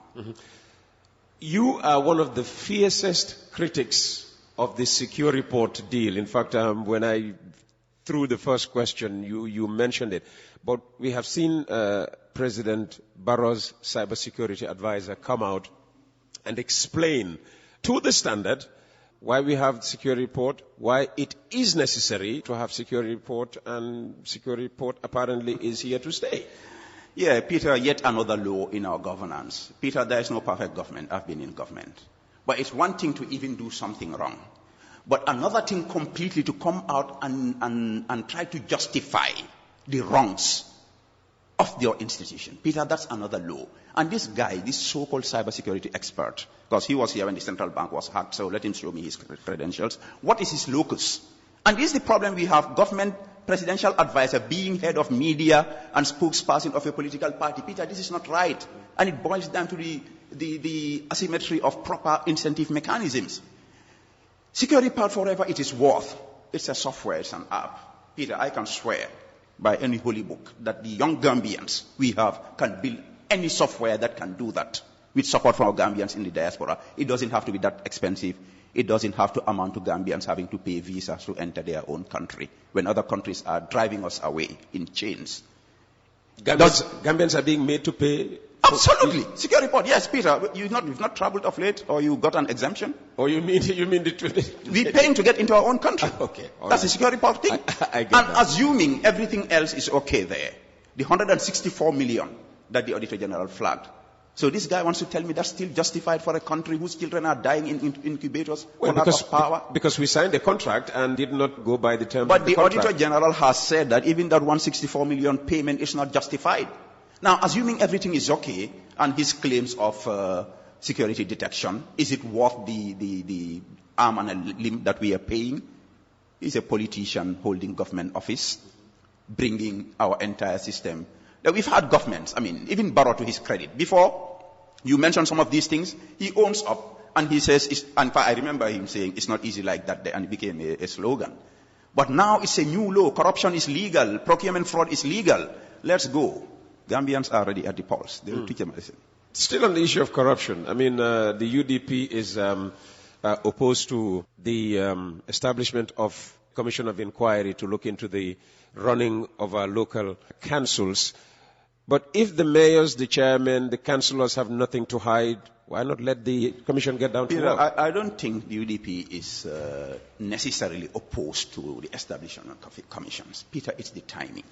You are one of the fiercest critics of the secure report deal. In fact, when I threw the first question, you mentioned it. But we have seen President Barrow's cybersecurity advisor come out and explain to the Standard why we have the security report, why it is necessary to have security report, and security report apparently is here to stay. Yeah, Peter, yet another law in our governance. Peter, there is no perfect government. I've been in government. But it's one thing to even do something wrong. But another thing completely to come out and try to justify the wrongs of your institution. Peter, that's another law. And this guy, this so-called cybersecurity expert, because he was here when the central bank was hacked, so let him show me his credentials. What is his locus? And this is the problem we have. Government presidential advisor being head of media and spokesperson of a political party. Peter, this is not right. And it boils down to the asymmetry of proper incentive mechanisms. Security Part Forever, it is worth. It's a software, it's an app. Peter, I can swear by any holy book that the young Gambians we have can build any software that can do that with support from our Gambians in the diaspora. It doesn't have to be that expensive. It doesn't have to amount to Gambians having to pay visas to enter their own country when other countries are driving us away in chains. Gambians are being made to pay? Absolutely. Security report. Yes, Peter, you've not traveled of late, or you got an exemption? Or you mean the we're paying to get into our own country. Okay. That's the security report thing. I get and that. Assuming everything else is okay there, the 164 million that the Auditor General flagged. So this guy wants to tell me that's still justified for a country whose children are dying in incubators for lack of power? Because we signed a contract and did not go by the terms but of the contract. But the Auditor General has said that even that 164 million payment is not justified. Now, assuming everything is okay, and his claims of security detection, is it worth the arm and a limb that we are paying? He's a politician holding government office, bringing our entire system. Now, we've had governments, even Barrow to his credit. Before you mentioned some of these things, he owns up, and he says, and I remember him saying, it's not easy like that, and it became a slogan. But now it's a new law. Corruption is legal. Procurement fraud is legal. Let's go. Gambians are already at the polls. They will teach them a lesson. Still on the issue of corruption, the UDP is opposed to the establishment of Commission of Inquiry to look into the running of our local councils. But if the mayors, the chairmen, the councillors have nothing to hide, why not let the commission get down to work? I don't think the UDP is necessarily opposed to the establishment of commissions. Peter, it's the timing.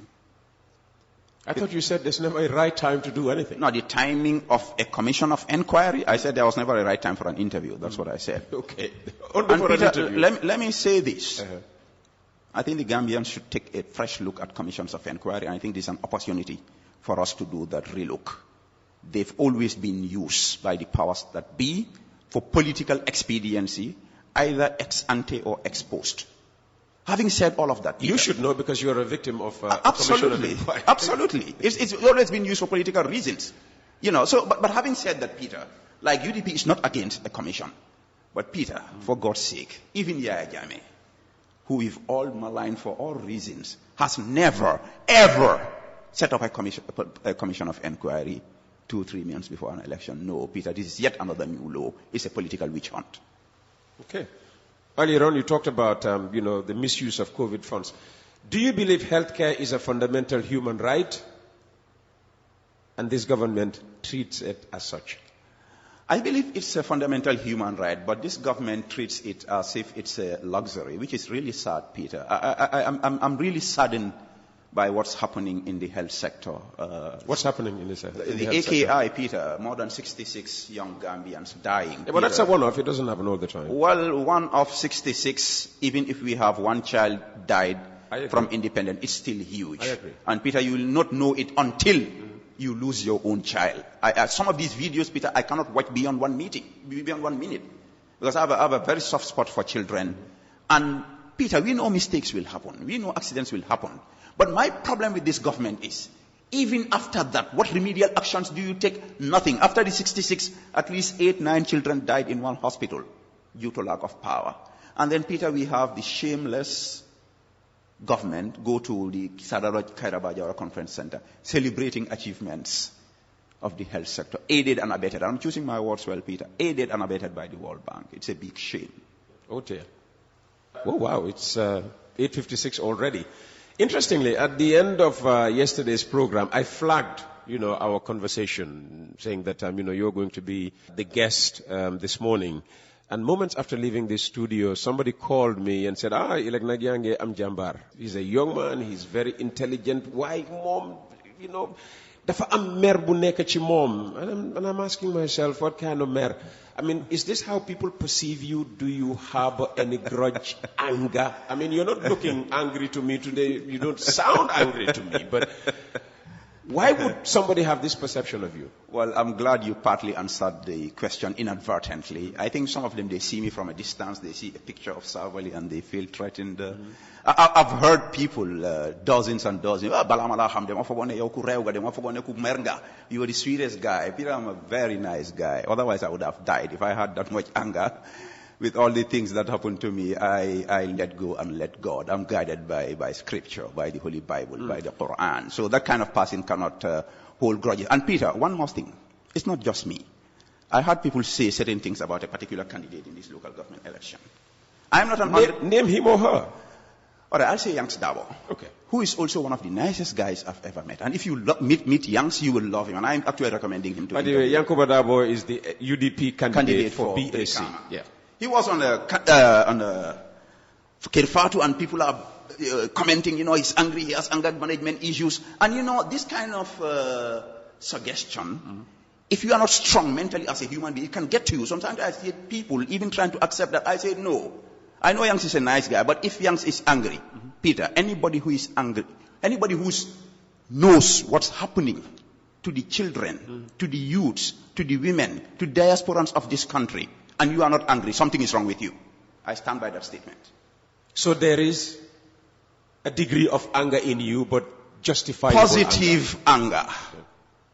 I thought you said there's never a right time to do anything. No, the timing of a commission of inquiry. I said there was never a right time for an interview. That's what I said. Okay. And Peter, let me say this. I think the Gambians should take a fresh look at commissions of inquiry. And I think this is an opportunity for us to do that relook. They've always been used by the powers that be for political expediency, either ex ante or ex post. Having said all of that, Peter, you should know because you are a victim of absolutely, absolutely. It's always been used for political reasons, So, but having said that, Peter, like UDP is not against a commission, but Peter, for God's sake, even Yahya Jammeh, who we've all maligned for all reasons, has never ever set up a commission of inquiry 2-3 months before an election. No, Peter, this is yet another new law. It's a political witch hunt. Okay. Earlier on, you talked about, the misuse of COVID funds. Do you believe healthcare is a fundamental human right? And this government treats it as such? I believe it's a fundamental human right, but this government treats it as if it's a luxury, which is really sad, Peter. I'm really saddened by what's happening in the health sector. What's happening in the health AKI, sector? Peter, more than 66 young Gambians dying. Yeah, but that's a one-off. It doesn't happen all the time. Well, one of 66, even if we have one child died from independent, it's still huge. I agree. And Peter, you will not know it until you lose your own child. Some of these videos, Peter, I cannot watch beyond 1 minute. Because I have a very soft spot for children. And Peter, we know mistakes will happen. We know accidents will happen. But my problem with this government is, even after that, what remedial actions do you take? Nothing. After the 66, at least 8-9 children died in one hospital due to lack of power. And then, Peter, we have the shameless government go to the 𝒂𝒄𝒄𝒏𝒄𝒏𝒆𝒍 conference center, celebrating achievements of the health sector, aided and abetted. I'm choosing my words well, Peter. Aided and abetted by the World Bank. It's a big shame. Oh dear. Oh wow, it's 8:56 already. Interestingly, at the end of yesterday's program, I flagged, our conversation, saying that, you're going to be the guest this morning. And moments after leaving the studio, somebody called me and said, Ilek Nagyange am Jambar. He's a young man, he's very intelligent. Why, Mom, dafa am mer bu nekk ci moom. And I'm asking myself, what kind of mer? I mean, is this how people perceive you? Do you harbor any grudge, anger? I mean, you're not looking angry to me today. You don't sound angry to me. But why would somebody have this perception of you? Well, I'm glad you partly answered the question inadvertently. I think some of them, they see me from a distance. They see a picture of 𝒂𝒊𝒏 and they feel threatened. I've heard people, dozens and dozens, you are the sweetest guy. Peter, I'm a very nice guy. Otherwise, I would have died if I had that much anger. With all the things that happened to me, I let go and let God. I'm guided by Scripture, by the Holy Bible, by the Quran. So that kind of person cannot hold grudges. And Peter, one more thing. It's not just me. I heard people say certain things about a particular candidate in this local government election. I'm not an... Name him or her. All right, I'll say 𝒂𝒐𝒊𝒏. Okay. Who is also one of the nicest guys I've ever met. And if you meet 𝒂𝒐𝒊𝒏, you will love him. And I'm actually recommending him to you. By the way, 𝒂𝒐𝒊𝒏 is the UDP candidate for BAC. Yeah. He was on a Kerfatu, and people are commenting, he's angry, he has anger management issues. And this kind of suggestion, if you are not strong mentally as a human being, it can get to you. Sometimes I see people even trying to accept that. I say, no. I know 𝒂𝒐𝒊𝒏 is a nice guy, but if 𝒂𝒐𝒊𝒏 is angry, Peter, anybody who is angry, anybody who knows what's happening to the children, to the youths, to the women, to diasporans of this country, and you are not angry, something is wrong with you. I stand by that statement. So there is a degree of anger in you, but justifiable positive anger.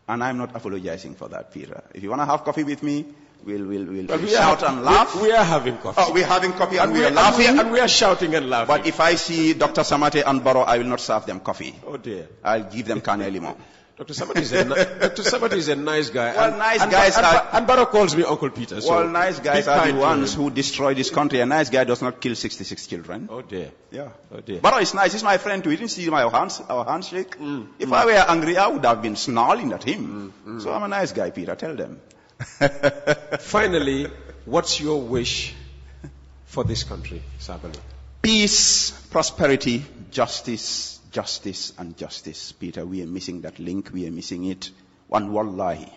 And I'm not apologizing for that, Peter. If you want to have coffee with me, we'll shout and laugh. We are having coffee. Oh, we're having coffee and we are laughing. And we are shouting and laughing. But if I see Dr. Samate and Barrow, I will not serve them coffee. Oh dear. I'll give them Kanye Limon. Dr. Samate is a nice guy. Well, nice guys are... And Barrow calls me Uncle Peter. So well, nice guys are the ones who destroy this country. A nice guy does not kill 66 children. Oh dear. Yeah. Oh dear. Barrow is nice. He's my friend too. He didn't see our handshake. If I were angry, I would have been snarling at him. So I'm a nice guy, Peter. Tell them. Finally, what's your wish for this country, 𝒂𝒊𝒏? Peace, prosperity, justice, and justice. Peter, we are missing that link. We are missing it. One wallahi.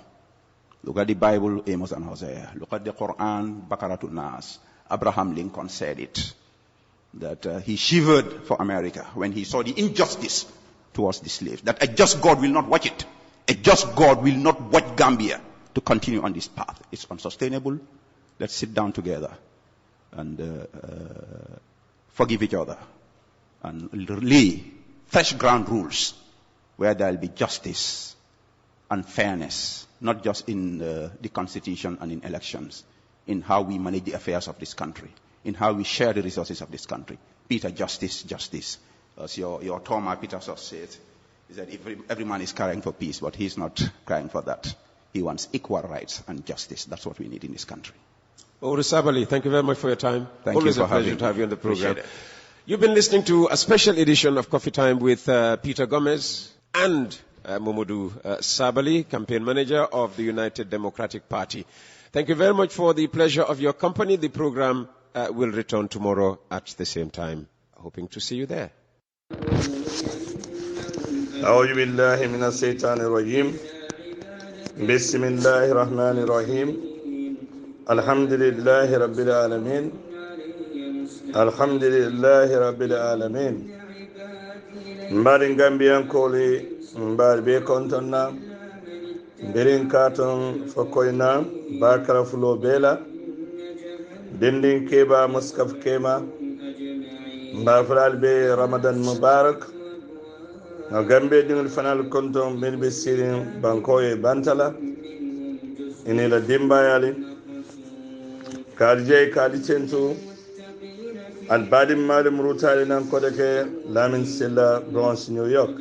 Look at the Bible, Amos and Hosea. Look at the Quran, Baqaratul Nas. Abraham Lincoln said it. That he shivered for America when he saw the injustice towards the slaves. That a just God will not watch it. A just God will not watch Gambia to continue on this path. It's unsustainable. Let's sit down together and forgive each other and lay fresh ground rules where there will be justice and fairness, not just in the constitution and in elections, in how we manage the affairs of this country, in how we share the resources of this country. Peter, justice. As your Thomas Peter said, is that every man is crying for peace, but he's not crying for that. He wants equal rights and justice. That's what we need in this country. 𝒂𝒐𝒊𝒏, thank you very much for your time. Thank Always you for a pleasure to have you on the program. Appreciate it. You've been listening to a special edition of Coffee Time with Peter Gomez and Mamadou 𝒂𝒊𝒏, campaign manager of the United Democratic Party. Thank you very much for the pleasure of your company. The program will return tomorrow at the same time. Hoping to see you there. أعوذ بالله من الشيطان الرجيم بسم الله الرحمن الرحيم الحمد لله رب العالمين الحمد لله رب العالمين مبارين غامبيان كولي مبار بيكونتنا مبرين كاتون فكوينا باكرا فلو بيلا دندين كيبا مسكف كيما مبار فلال بي رمضان مبارك na gambe dingul fanal konton belbe sirin bankoye bantala ine la dimbayali kalje kali cento al badim malim rutali nan kodeke Lamin Sillah Bronx New York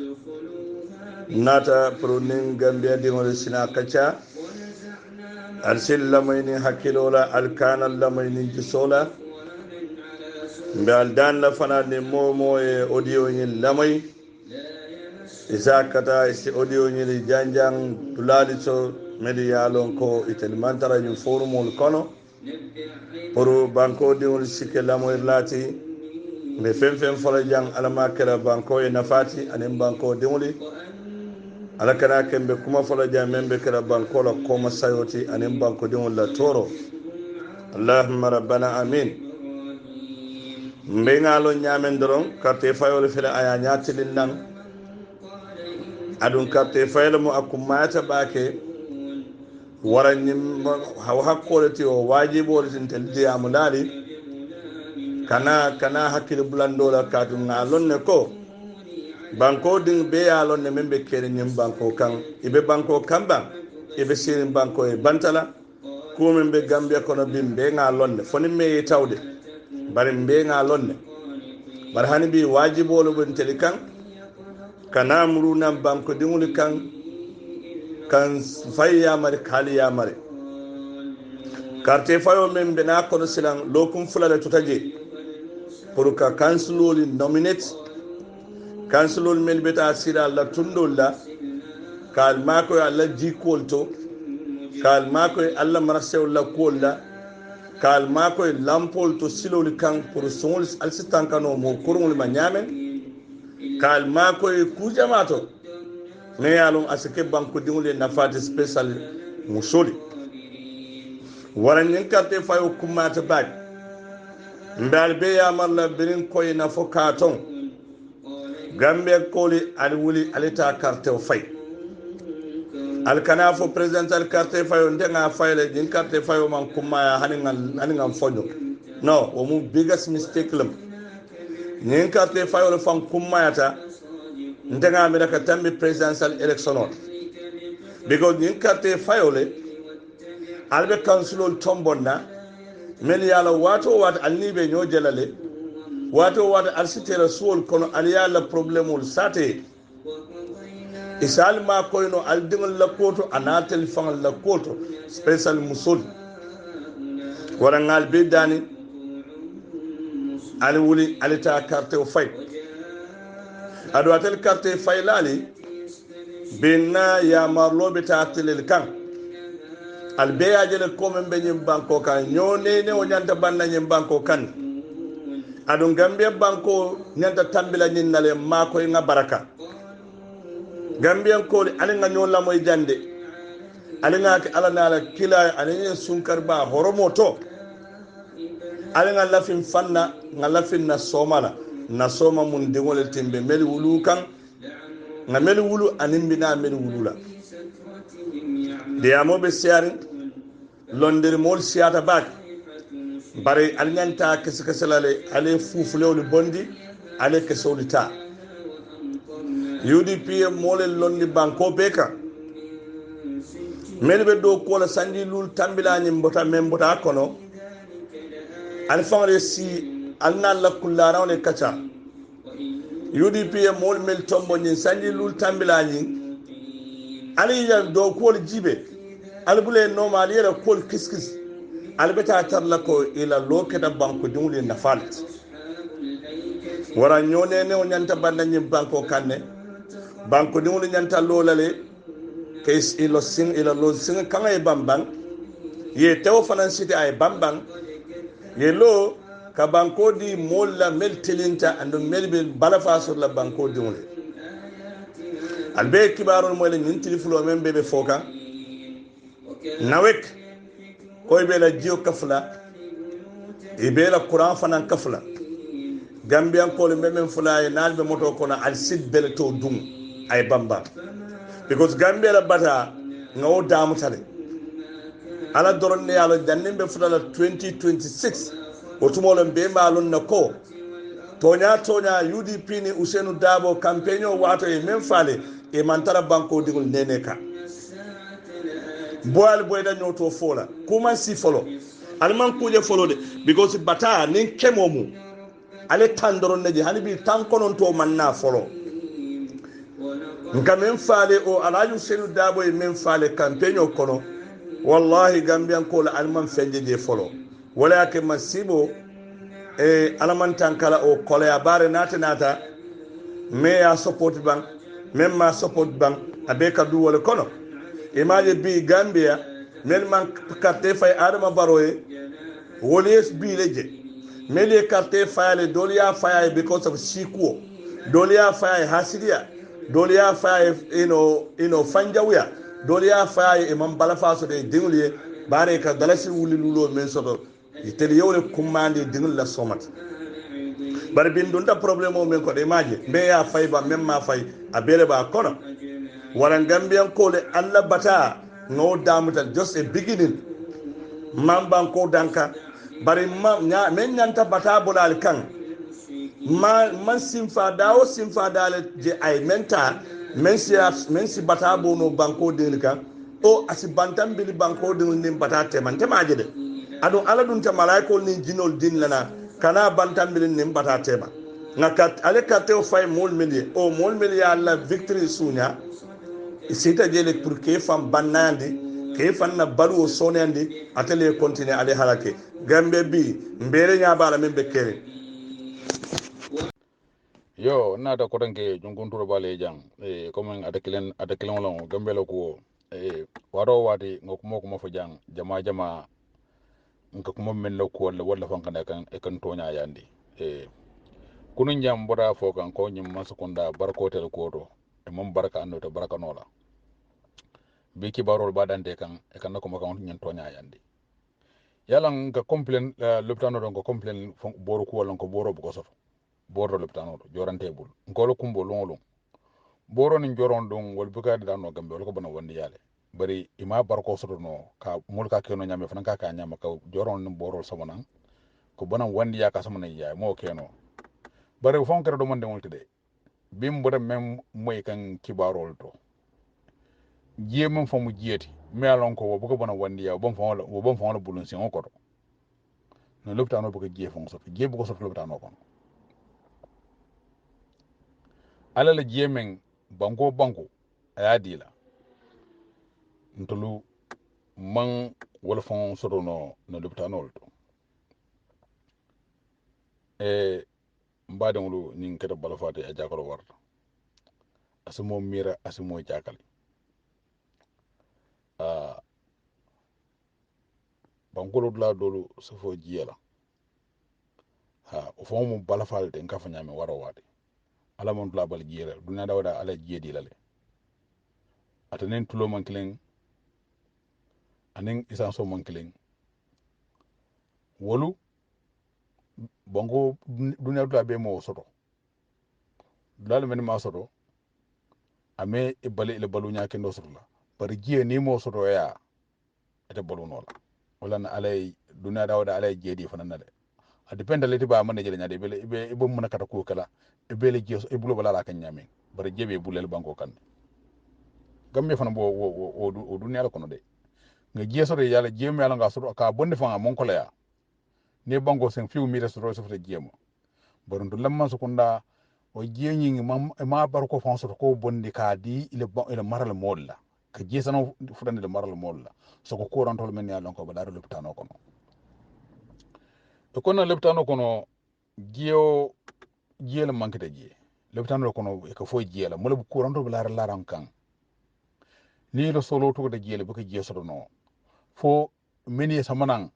nata pronin gambe dingul sina kacha al silla mayni hakilola al kana la mayni jisola mbal dan la fanal ne momo e audio ni lamay isakata isi audio nyiri janjang tulali so media lon ko itel mantara ñu forumul kono pour banko diwol sike lamo irlati be fem fola jang alama kala banko e nafati anen banko diwoli ala kana kembe kuma fola jamembe kala banko la koma sayoti anin banko din la toro allahumma rabbana amin mbe ngalo nyamen doron carte fayol fele aya nyatilin nan adun carte fayol mo akumata bake waranyim haw hakkolati o wajibo tintel diamulali kana hakkil bulandola kadun ngalon ne ko banko din be yalon ne membe kere nyim banko kan ibe banko kamba ibe sirin banko e bantala ko membe gambia kono bimbe ngalon ne foni me tawde bari mbe ngalon ne bar hani bi wajibo lo bon telikan kana muruna banko dingul kan fayya mari khaliya mari carte fayo membe na kono silan lokum fulale tutaje pour ka councilol nominate councilol men beta sira la tundolla kal mako alla jikolto kal mako alla marasew la kolla kal mako lampol to silol kan pour sonol alsitan kano mo kurungol ma nyamen kal mako kujamato ne yalon asike banko dingule nafati special musoli waran carte fayo kumata bag mbal be ya marla birin koy na fokaton gambe koli alwuli alita carte fay alkana fo president al carte fayo ndenga fayle din carte fayo man kuma haningan fonyo no o mu biggest mistake lam nin carte fayo le fan kuma yata ndenga mi raka tambi presidential election because nin carte fayo le albe councilol tombonna men yala wato wat alnibe nyo jelale wato wat alsitera suol kono aliyala problemul sate isal ma koyno aldingol la koto anatel fangal la koto special musul warangal be dani ali wuli alita carte o fay ado atel carte fay lali binna ya marlobe ta telel kan albeya jele komen be nyim banko kan nyone ne o nyanta banna nyim banko kan adun gambia banko nyanta tambila nyinnale mako nga baraka gambia ko ali nga nyola moy jande ali nga ala nala kila ali sunkar ba horomoto ali nga lafin fanna nga lafin na somala na soma mun dingol timbe meli wulu kan nga meli wulu animbina meli wulula de amobe siarin londer mol siata bak bare alnyanta kesekeselale ale fufulewli bondi ale kesolita UDP mole londi banko beka melbe do ko la sandi lul tambila ni mbota membota kono al fangre si alna la kullara on kacha UDP mol mel tombo ni sandi lul tambila ni ali ya do ko jibe albule normal yera kol kiskis albeta tarla ko ila loketa banko dungli na falit wara nyone ne o nyanta banda nyim banko kanne banko dungli nyanta lolale kais ilo sing ila lo sing kanga e bambang ye tewo financité ay bambang ye lo ka banko di molla mel tilinta ando melbe balafa sur la banko dungli albe kibarol mo le nyin tilifulo membe be foka nawek koy be la jio kafla e be la quran fanan kafla gambian ko le memem fulaye nalbe moto kono al sid bele to dum ay bamba because gambia la bata ngaw damu tale ala doron ne yalla dannen be fulala 2026 otumolo be malon na ko tonya UDP ni Usenu Dabo campaign wato e men fale e mantara banko digol neneka boal boyda nyoto fola kuma si folo alman kuje folo de because bata nin kemomu ale tandoron neje hani bi tan konon to manna folo nka men fale o alaju Usenu Dabo e men fale campaign kono wallahi gambian ko la alman fenje de folo wala ke masibo e alaman tankala o kolya bare nata me ya support bank même ma support bank abe ka du wala kono imaje bi Gambia men man carte fay adama baroye woles bi leje mele carte fay le dolia fay because of sikuo dolia fay hasidia dole ya faye fanjawya dole ya faye imam bala faso de dingli bare ka dalasi wuli lulo men soto itel yewle kummande dingul la somat bar bindunda problème o men ko de maje be ya fay ba même ma fay abele ba kono waran gambian ko le alla bata no damutal just a beginning mamban ko danka bari men nyanta bata bolal kan man simfa dawo simfa dale je ay menta men si bata bono banko delika o asi bantam bili banko de nim bata temante maje de adon ala dun ta malaiko ni jinol din lana kana bantam bili nim bata tema ngakat ale kateo fay mol millier o mol millier alla victory sunya sita jele pour que fam bannandi ke fanna balu o sonandi atele continuer ale halake gambe bi mbere nya bala men be kere yo na da kodanke Junkung turo bale jang comme adakilen wala gambe lo ko waro wati ngokumo ko fo jang jama nka kuma men lo ko wala fankana kan kan tonya yandi kunun jam bora fo kan ko nyim masukunda barkotel ko do mom barka ando to barka nola be ki barol badante kan kan ko makan nyen tonya yandi yalan ka complain loptano don ko complain boru ko wala ko boro bu ko soto boro loptano jorante bul ngolo kumbo longolong boro ni joron don wol buka da no gambe wol ko bana wandi yale bari ima barko soto no ka mulka keno nyame fana ka nyama ka joron ni boro samonan ko bana wandi ya ka samonan ya mo keno bari fon kero do monde multide bim boda mem moy kan kibarol to jiyemum famu jiyeti melon ko wo buko bana wandi ya bon fon bulun sin ko to no loptano buko jiye fon soto jiye buko soto loptano ko ala la jemen banko aya dila ntolu man wala fon soto no loptanol to mbaade ngulu nin kete balafate a jakalo warta asimo mira asimo jakali bankolo dula dolu sofo jiyala o fon mo balafalde ngafa nyame waro wade ala mon dula bal jiyela duna dawda ala jiyedi lale atanen tulo man kilen anen isanso man kilen wolu banko duna dula be mo soto dula men ma soto ame ibale ile balu nya kendo soto la bari jiye ni mo soto ya ete balu nola wala na alay duna dawda alay jiyedi fanana de a dependa leti ba man jele nya de be bo mun kata ko kala ebele jiyo e bulo bala kan nyame bari jebe bulel banko kan gamme fana bo o duniya la kono de nga jiyo so de yalla jiyo yalla nga so ka bonde fa mon ko la ya ne banko sen fiu mi reso so fete jiyo bari ndu lamman so kunda o jiyo nyingi ma bar ko fon so ko bonde ka di ile maral molla ka jiyo sano fudande de maral molla so ko courant tol men yalla ko ba daro leptano kono to kono leptano kono jiyo la manke de jiyo leptano kono e ko fo jiyo la mo le courant to la laran kan ni lo solo to de jiyo be ko jiyo so no fo meni samanan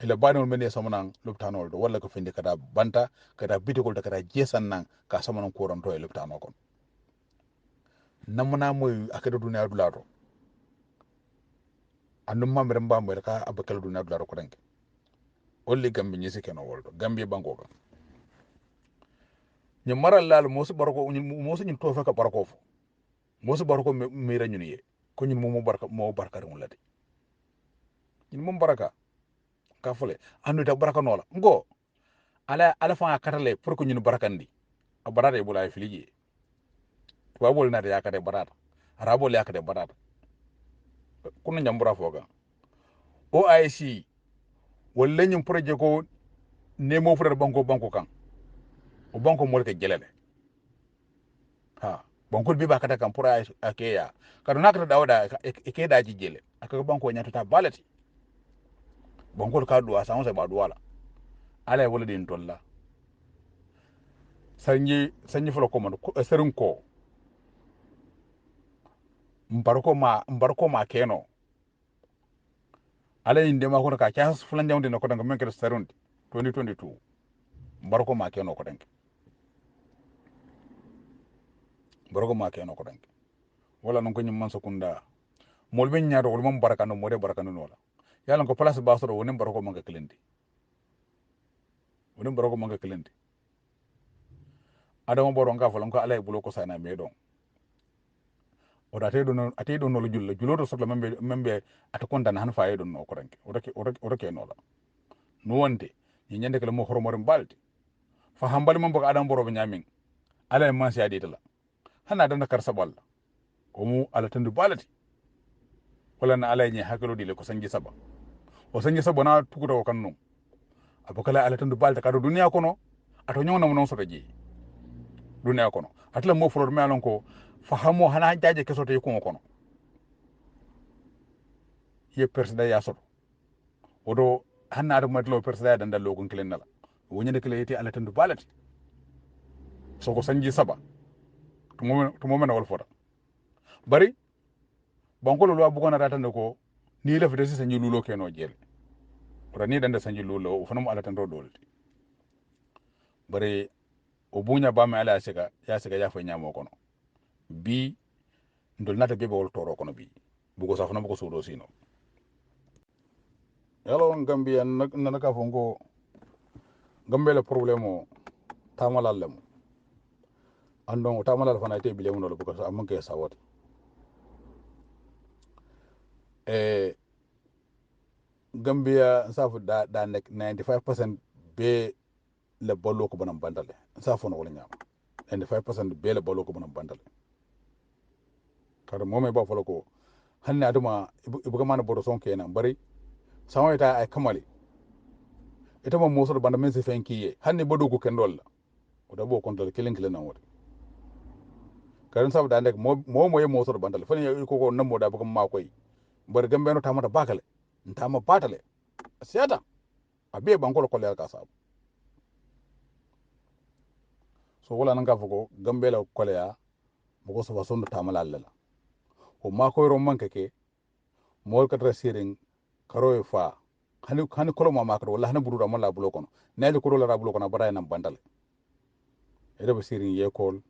ila bani meni samanan leptano do wala ko finde kada banta kada bitigol da kada jiyo sannan ka samanan courant to e leptano kono namana moy akada duniya dularo annum mamre mbambe ka abakal duniya dularo ko danke olli gambi nyisi keno woldo gambi banko ka ni maral lal mosu barko mosu nyin to faka barko fo mosu barko mira nyuni ye ko nyin mo barka dum lati nyin mom baraka ka fole andu ta baraka nola ngo ala fa katale pour ko nyin barakandi abarata e bulay filiji wa bol na ya kade barata arabo ya kade barata kunna nyambura foga OIC wala nyum projet ko nemo frère banko kan o banko mol ke gelele banko bi ba kata kan pour akeya kadu nakata dawda ke daji jele aka banko nyata ta balati banko ka duwa sa on se ba duwala ala wala din tolla sanyi folo ko man serun ko mbarko ma keno ala inde ma ko ka chance fulan jawde no ko danga men ke serundi 2022 mbarko ma keno ko danke borogo ma ke no ko danke wala non ko nyum man sokunda mol ben nyaado wol mom barakano mode barakano nola yalla ko place ba soro wonen borogo manga klendi wonen borogo manga klendi adama boro nga falon ko alay bulo ko sana me don o da ate do no julo do sotla membe ata kondan han faaye don no ko ranke o ke no la no wonde ni nyande kala mo horomore balde fa hambali mom boko adam boro be nyamin alay man si adi tala hana dan kar sabal o mu ala tandu balati wala na alay ni hakalo dile ko sangi saba o sangi saba na tukuta o kanno abokala ala tandu balta kado duniya kono ato nyona mo non so taji duniya kono atla mo fulor me alon ko fahamo hana jaaje kesoto yi ko kono ye persida ya soto odo hanna ado matlo persida dan dallo ko kilen nala wonyande kile yiti ala tandu balati so ko sanji saba to mo men wol fota bari banko lo bu ko na ratande ko ni lefde si sanji lulo keno jele ora ni danda sanji lulo o fanam ala tan do dolti bari o bunya ba me ala ya siga ya fa nyamo kono bi ndol nata bebe wol toro kono bi bugo sa fana bugo sodo sino yalo Gambia naka fongo Gambia le problème o tamalal lem andon tamalal fana te bilemu no bugo sa amanke sawat Gambia safu da nek 95% be le bollo ko banam bandale safu no wala nyama 95% be le bollo ko banam bandale kada mome ba folo ko hanne aduma ibuga mana bodo son kenan bari sawo ita ay kamali ita mo moso banda men se fenkiye hanne bodo ko kendolla o da bo kontal kelen nan wori karan sabu da nek mo ye moso bandale fani ko nammo da buga ma koy bari Gambia no tamata bakale ntama batale siata abe bankolo kolle ka sabu so wala nan ka fugo Gambia la kolle ya bugo so fason tamala lala o ma ko ron manke ke mol katra siring karo fa hani kolo ma makro wala hani burura mala bulo kono neeli ko la bulo kono bara nan bandal ede ba siring ye kol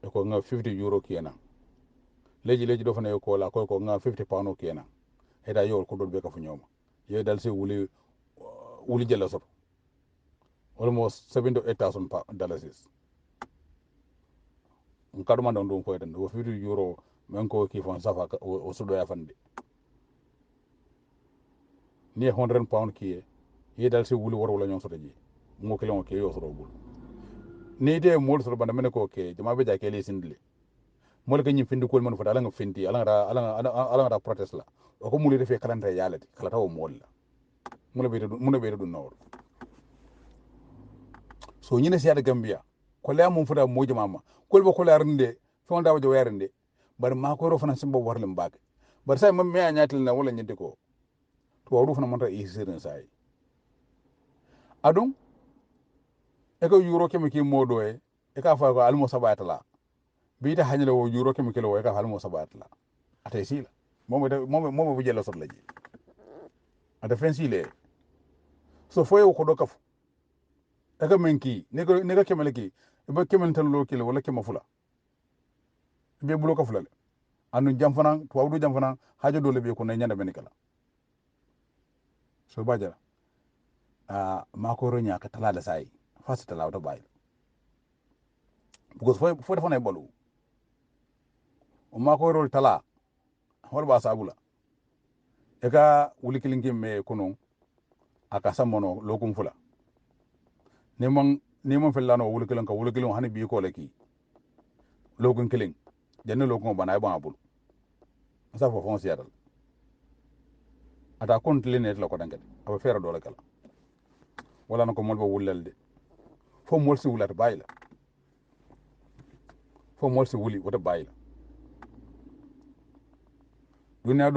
e ko nga 50 euro kena leji do fana ye ko la ko nga 50 pound kena eda yol ko dol be ka fu nyoma ye dal se wuli jella so almost 7 to 8,000 dollars ngado man don ko eden o 50 euro men ko ki fon safa o sudo ya fande ni 100 pound ki ye dal se wuli wor wala nyon so taji mo kelon ke yo so do bul ni de mol so banda men ko ke jama be ja ke le sindile mol ka nyim findi ko mon fota ala nga finti ala nga protest la o ko muli defé kalante yalati kala taw mol la mun be do nor so nyine siya da Gambia ko le mum fuda mo jama ko be ko la rinde fon dawo jo werinde bar ma ko ro fana simbo warlim baake bar say mam me anyatil na wala nyinde ko to waru fana monta isirin sai adum e ko euro kemi ki modo e ka fa ko almo sabatala bi ta hanyale wo euro kemi kilo e ka fa almo sabatala atay sila momo bu jella sot laji ata fensile so foye ko do kafu e ka menki ne ka kemele ki be kemen tan lo kilo wala kema fula be bulo ka fulale anu jamfana to wawdu jamfana hajo dole be ko ne nyanda ben kala so bajara makoro nya ka tala da sai fasa tala to bay because fo da fana bolu o makoro tala hol ba sabula e ka wuli kilingi me kuno aka samono lokum fula ni mon fellano wuli kilin hani bi ko leki lokum kilin janne lokum bana ba abul asa fo fon siadal ata kon tlinet la ko dangati aba fera do la kala wala nako mol ba wulalde fo mol si wulat bayila fo mol si wuli wata bayila duniya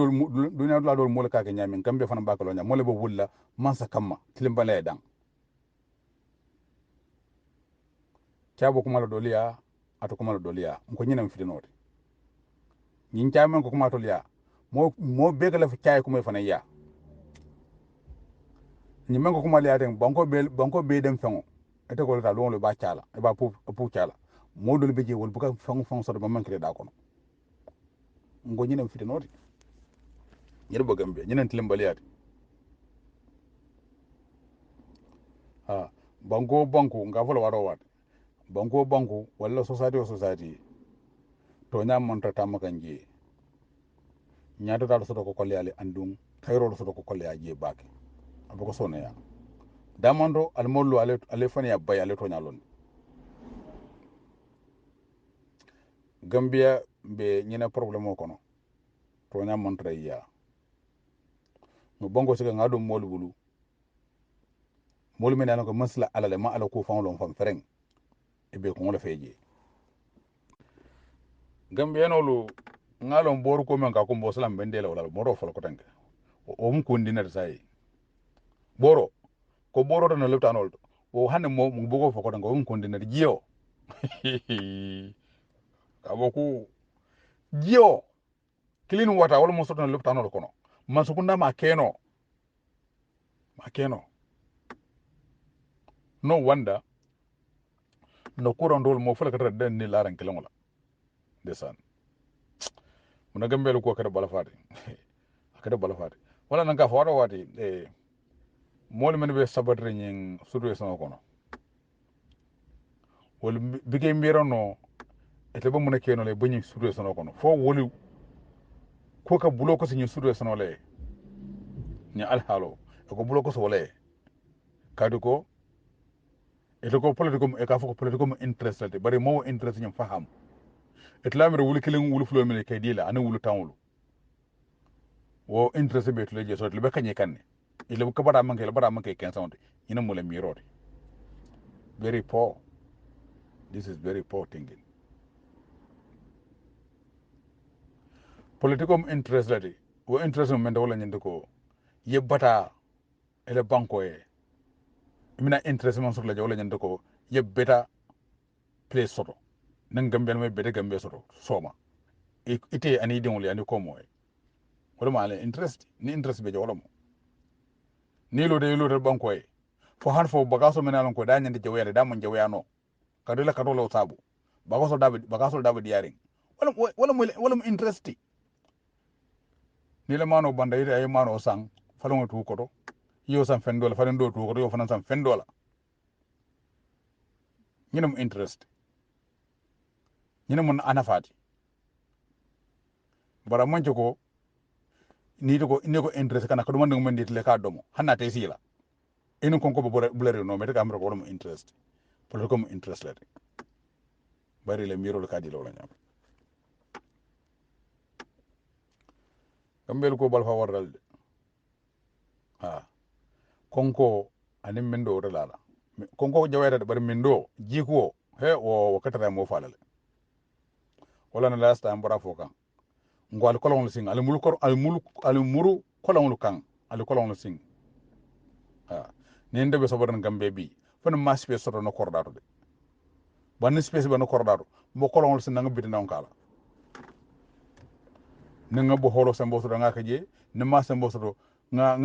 dol mol ka ke nyamin kambe fana bakalo nya mol ba wulla mansa kamma tilimbale dan tiabo kuma la doliya ato kuma la doliya ko nyinam fitinote nyin tiamen ko kuma to liya mo begala fi tiay kuma fana ya nyimen ko kuma liya den banko be dem fengo ete ko ta lo ba chala e ba pu chala modul beje wol buka fang so do man kire da kono ngo ñinem fitinoti ñir ba Gambia ñinen tilim baliyati ha banko nga fola waro wat banko wala society to nyam monta tamakanje ñaata dal soto ko kolle ale andum khayro soto ko kolle aje bake aboko sone ya damando al mollu ale fani ya bay ale to nyalon Gambia be ñina problème ko no to nyam monta ya no bongo siga ngado molu bulu molu men ko masla alale ma ala ko fawlon fam fereng e be ko ngola feje Gambia no lu ngalon boru ko men ka ko mboslam bendela wala moro fol ko tanke o mu ko ndinar sai boro ko boro to no leptanol o hanne mo bogo fo ko tanke o mu ko ndinar jiyo ka boku jiyo clean water wala mo soto no leptanol kono man sukunda ma keno no wonder no kurandol mo fala ka den ni laran kelongola desan muna Gambia ko kada balafati wala nan ka fawado wati mol men be sabatre nyen sudu sama kono wol bige mbirano ete ba muna keno le banyi sudu sama kono fo woli ko ka bulo ko sinyi sudu sama le ni alhalo ko bulo ko so le kadu ko ete ko politikum e ka fo ko politikum interested bari mo interest nyam faham etlamere wuli kilin wuli fulo mele kay dila ana wulu tawulu wo interest be tule je so tule be kanye kanne ile ko bara manke ken sawde ina mo le mirode very poor. This is very poor thinking. Political interest ladi wo interest men wala nyinde ko yebata ele banko e mina interest man sur la wala nyinde ko yebeta place soto nan Gambia me beta Gambia soto soma ite ani dingol yani ko moy wala ma le interest ni interest be wala mo ni lo de banko e fo han fo bagaso menalon ko da nyande jawere da mon jawyano kadula kadola sabu bagaso dabe diaring wala mo interest ni le mano banda ite ay mano sang falongo tu kodo yo sam fendola falen do tu kodo yo fanan sam fendola ñinam interest ñinam anafati bara manjo ko ni ko interest kana ko man ngam ndit le ka domo hanna tay sila enu konko bo bulere no meta kamro ko mo interest pour ko mo interest la bari le miro le ka di lo la ñam Gambia ko bal fa waral ha konko anim mendo relala konko jawayta bar mendo jiko he o katara mo falale wala na last time bara fokan ngwal kolon sing al muru kolon kan al kolon sing ha ni ndebe so baran Gambia bi fon ma space so no kordato de ban space ba no kordato mo kolon sing nga bidina on kala nga bo holo sambo so nga ka je ne ma sambo so nga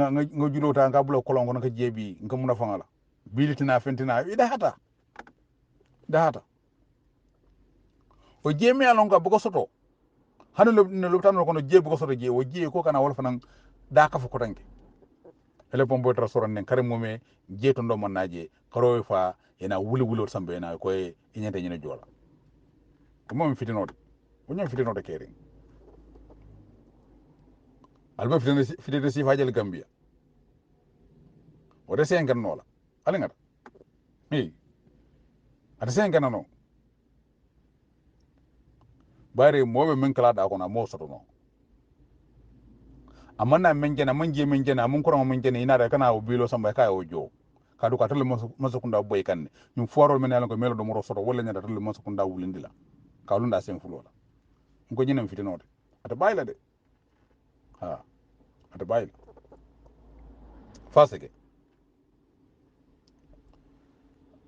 julo ta nga bulo kolon ko ka je bi nga muna fangala bilitina fentina ida hata o je mi alon ka bugo soto hanu lo tan ko no je bugo soto je o je ko kana wol fanan da ka fu ko tanke ele pombo restaurant nen kare mome je to ndo man naje karo fa ena wuli sambe na ko e nyante nyina jola ko mom fitinode kering alba fitede si fajal Gambia o de sengan nola alingata ata sengan no bare mobe men kala da ko na mo soto no amana men jena mun ko men jena ina da kana o bilo samba ka o jo kadu ka tole mo sokunda boy kanne ñu forol men yalla ko melo do mo soto wala nyata tole mo sokunda wulindila ka lu nda sen fulola ko ñinem fitinode ata bayla de ha ata bayla faseke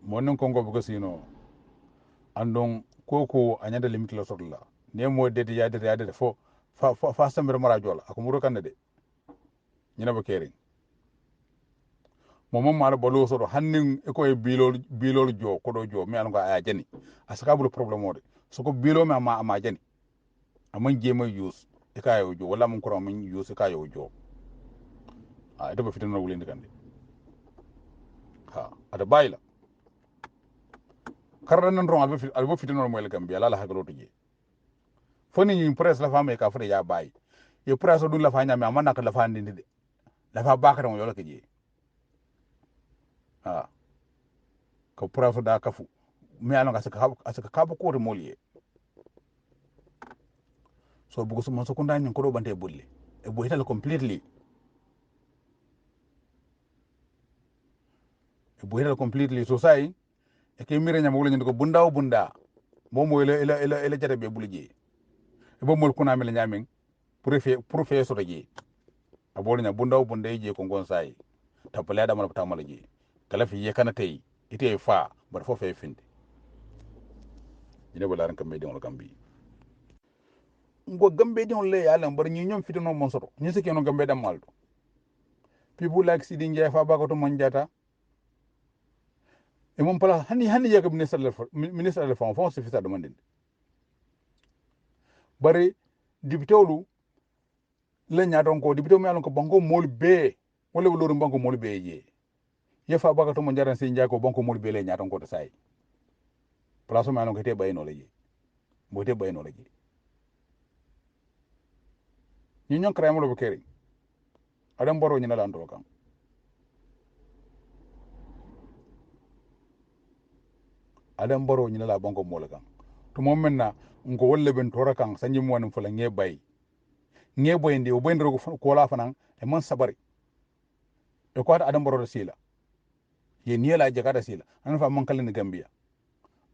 monon kongo bugo sino andon koko anyanda limit la sotla ne mo dede yade fo fa samber mara jola akumuro kanne de ñina ba kering momo mala balo so hannin e ko e bilol jo ko do jo mi alon ko aya jani asaka bulu problem ode so ko bilo mi ama jani amman je mai use e kayo jo wala mun ko mun use e kayo jo a ita ba fitin na wulin kan ha ada bayla karran nan ron alba fitin no mo le gambia la hakalo to je foni ni press la fama e ka fure ya bayi ye press do la fa nyame amana ka la fa ndinde de la fa bakara mo yola ke je ha ko press da kafu mi alon asaka kabu ko to moliye so bugo so so kunda ni ko do bante bulle e bo hital completely so sai e ke mire nyam wala ko bunda momo ele jare be bulje e bo mol kuna mel nyamen pour fe so je abol nya bunda je ko ngon sai tapale da mal tamal je kala fi ye kana tay ite fa bar fo fe finde ine bolaran kam me dingol gambi ngo gambe dingol le yalla bar ñi ñom fitino mon soto ñi se keno gambe dam maldo people like Sidi Ndiaye fa bagoto monjata e mon pala hani yaka ministre de fond se fita demandin bari dibitolu le nyaadon ko dibito mi alon ko banko mol be wala wolo banko mol be ye fa bagoto monjata Sidi Ndiaye ko banko mol be le nyaadon ko to sai place mi alon ko te bayino le je mo te bayino le je ñi ñon kraymo lo keri adam boro ñina lan to kam adam boro ñina la banko mo la kam to mom menna ngo wolle ben tora kan sanji mo won fula nge bay nge boy ndi o boy ndro ko la fanan e man sabari e ko adam boro sila ye niela jagada sila an fa man kala Gambia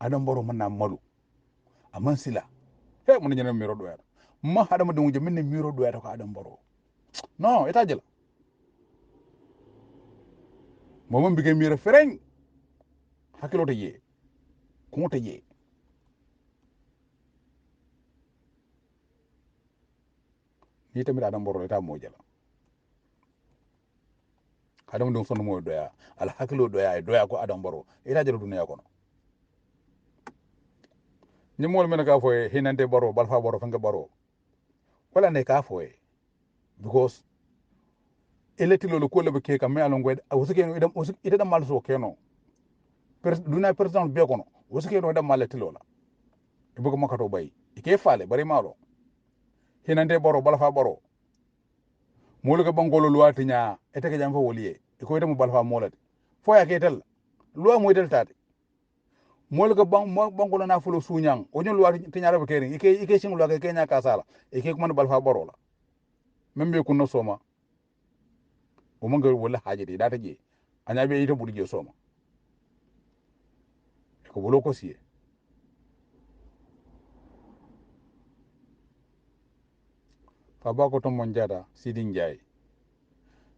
adam boro man na malu aman sila he mun ñana mi rodo yara ma hadama dum je minne mi rodo yara ko adam boro non eta jela momam bige mi refereng hakilo to ye ko to ye ni tamit adam boro eta mo jela adam dum sonu mo doya al hakilo doya ko adam boro eta jela duniya kono ni mol men ka foye hinande baro balfa baro fanga baro wala ne ka foye because eleti lolo ko lebe ke kam me alon goy awsuke no idam ita dam mal so keno duna president be kono wasuke no dam mal tilola e bugo makato bay ke faale bari malo hinande baro balfa baro molu ga bangolo luwati nya ete ke jam fa woliye e ko idam balfa molati fo ya ke tel luwa mo del tati mol ga bangolo na fulo sunyang o nyol luwati tinyara be kering ike sing luwa ke nya kasala e ke ko man balfa baro la membe kunno soma o manga wala haje de data je anya be ita burje soma ko bolo ko siye fa ba ko to monjata Sidi Ndiaye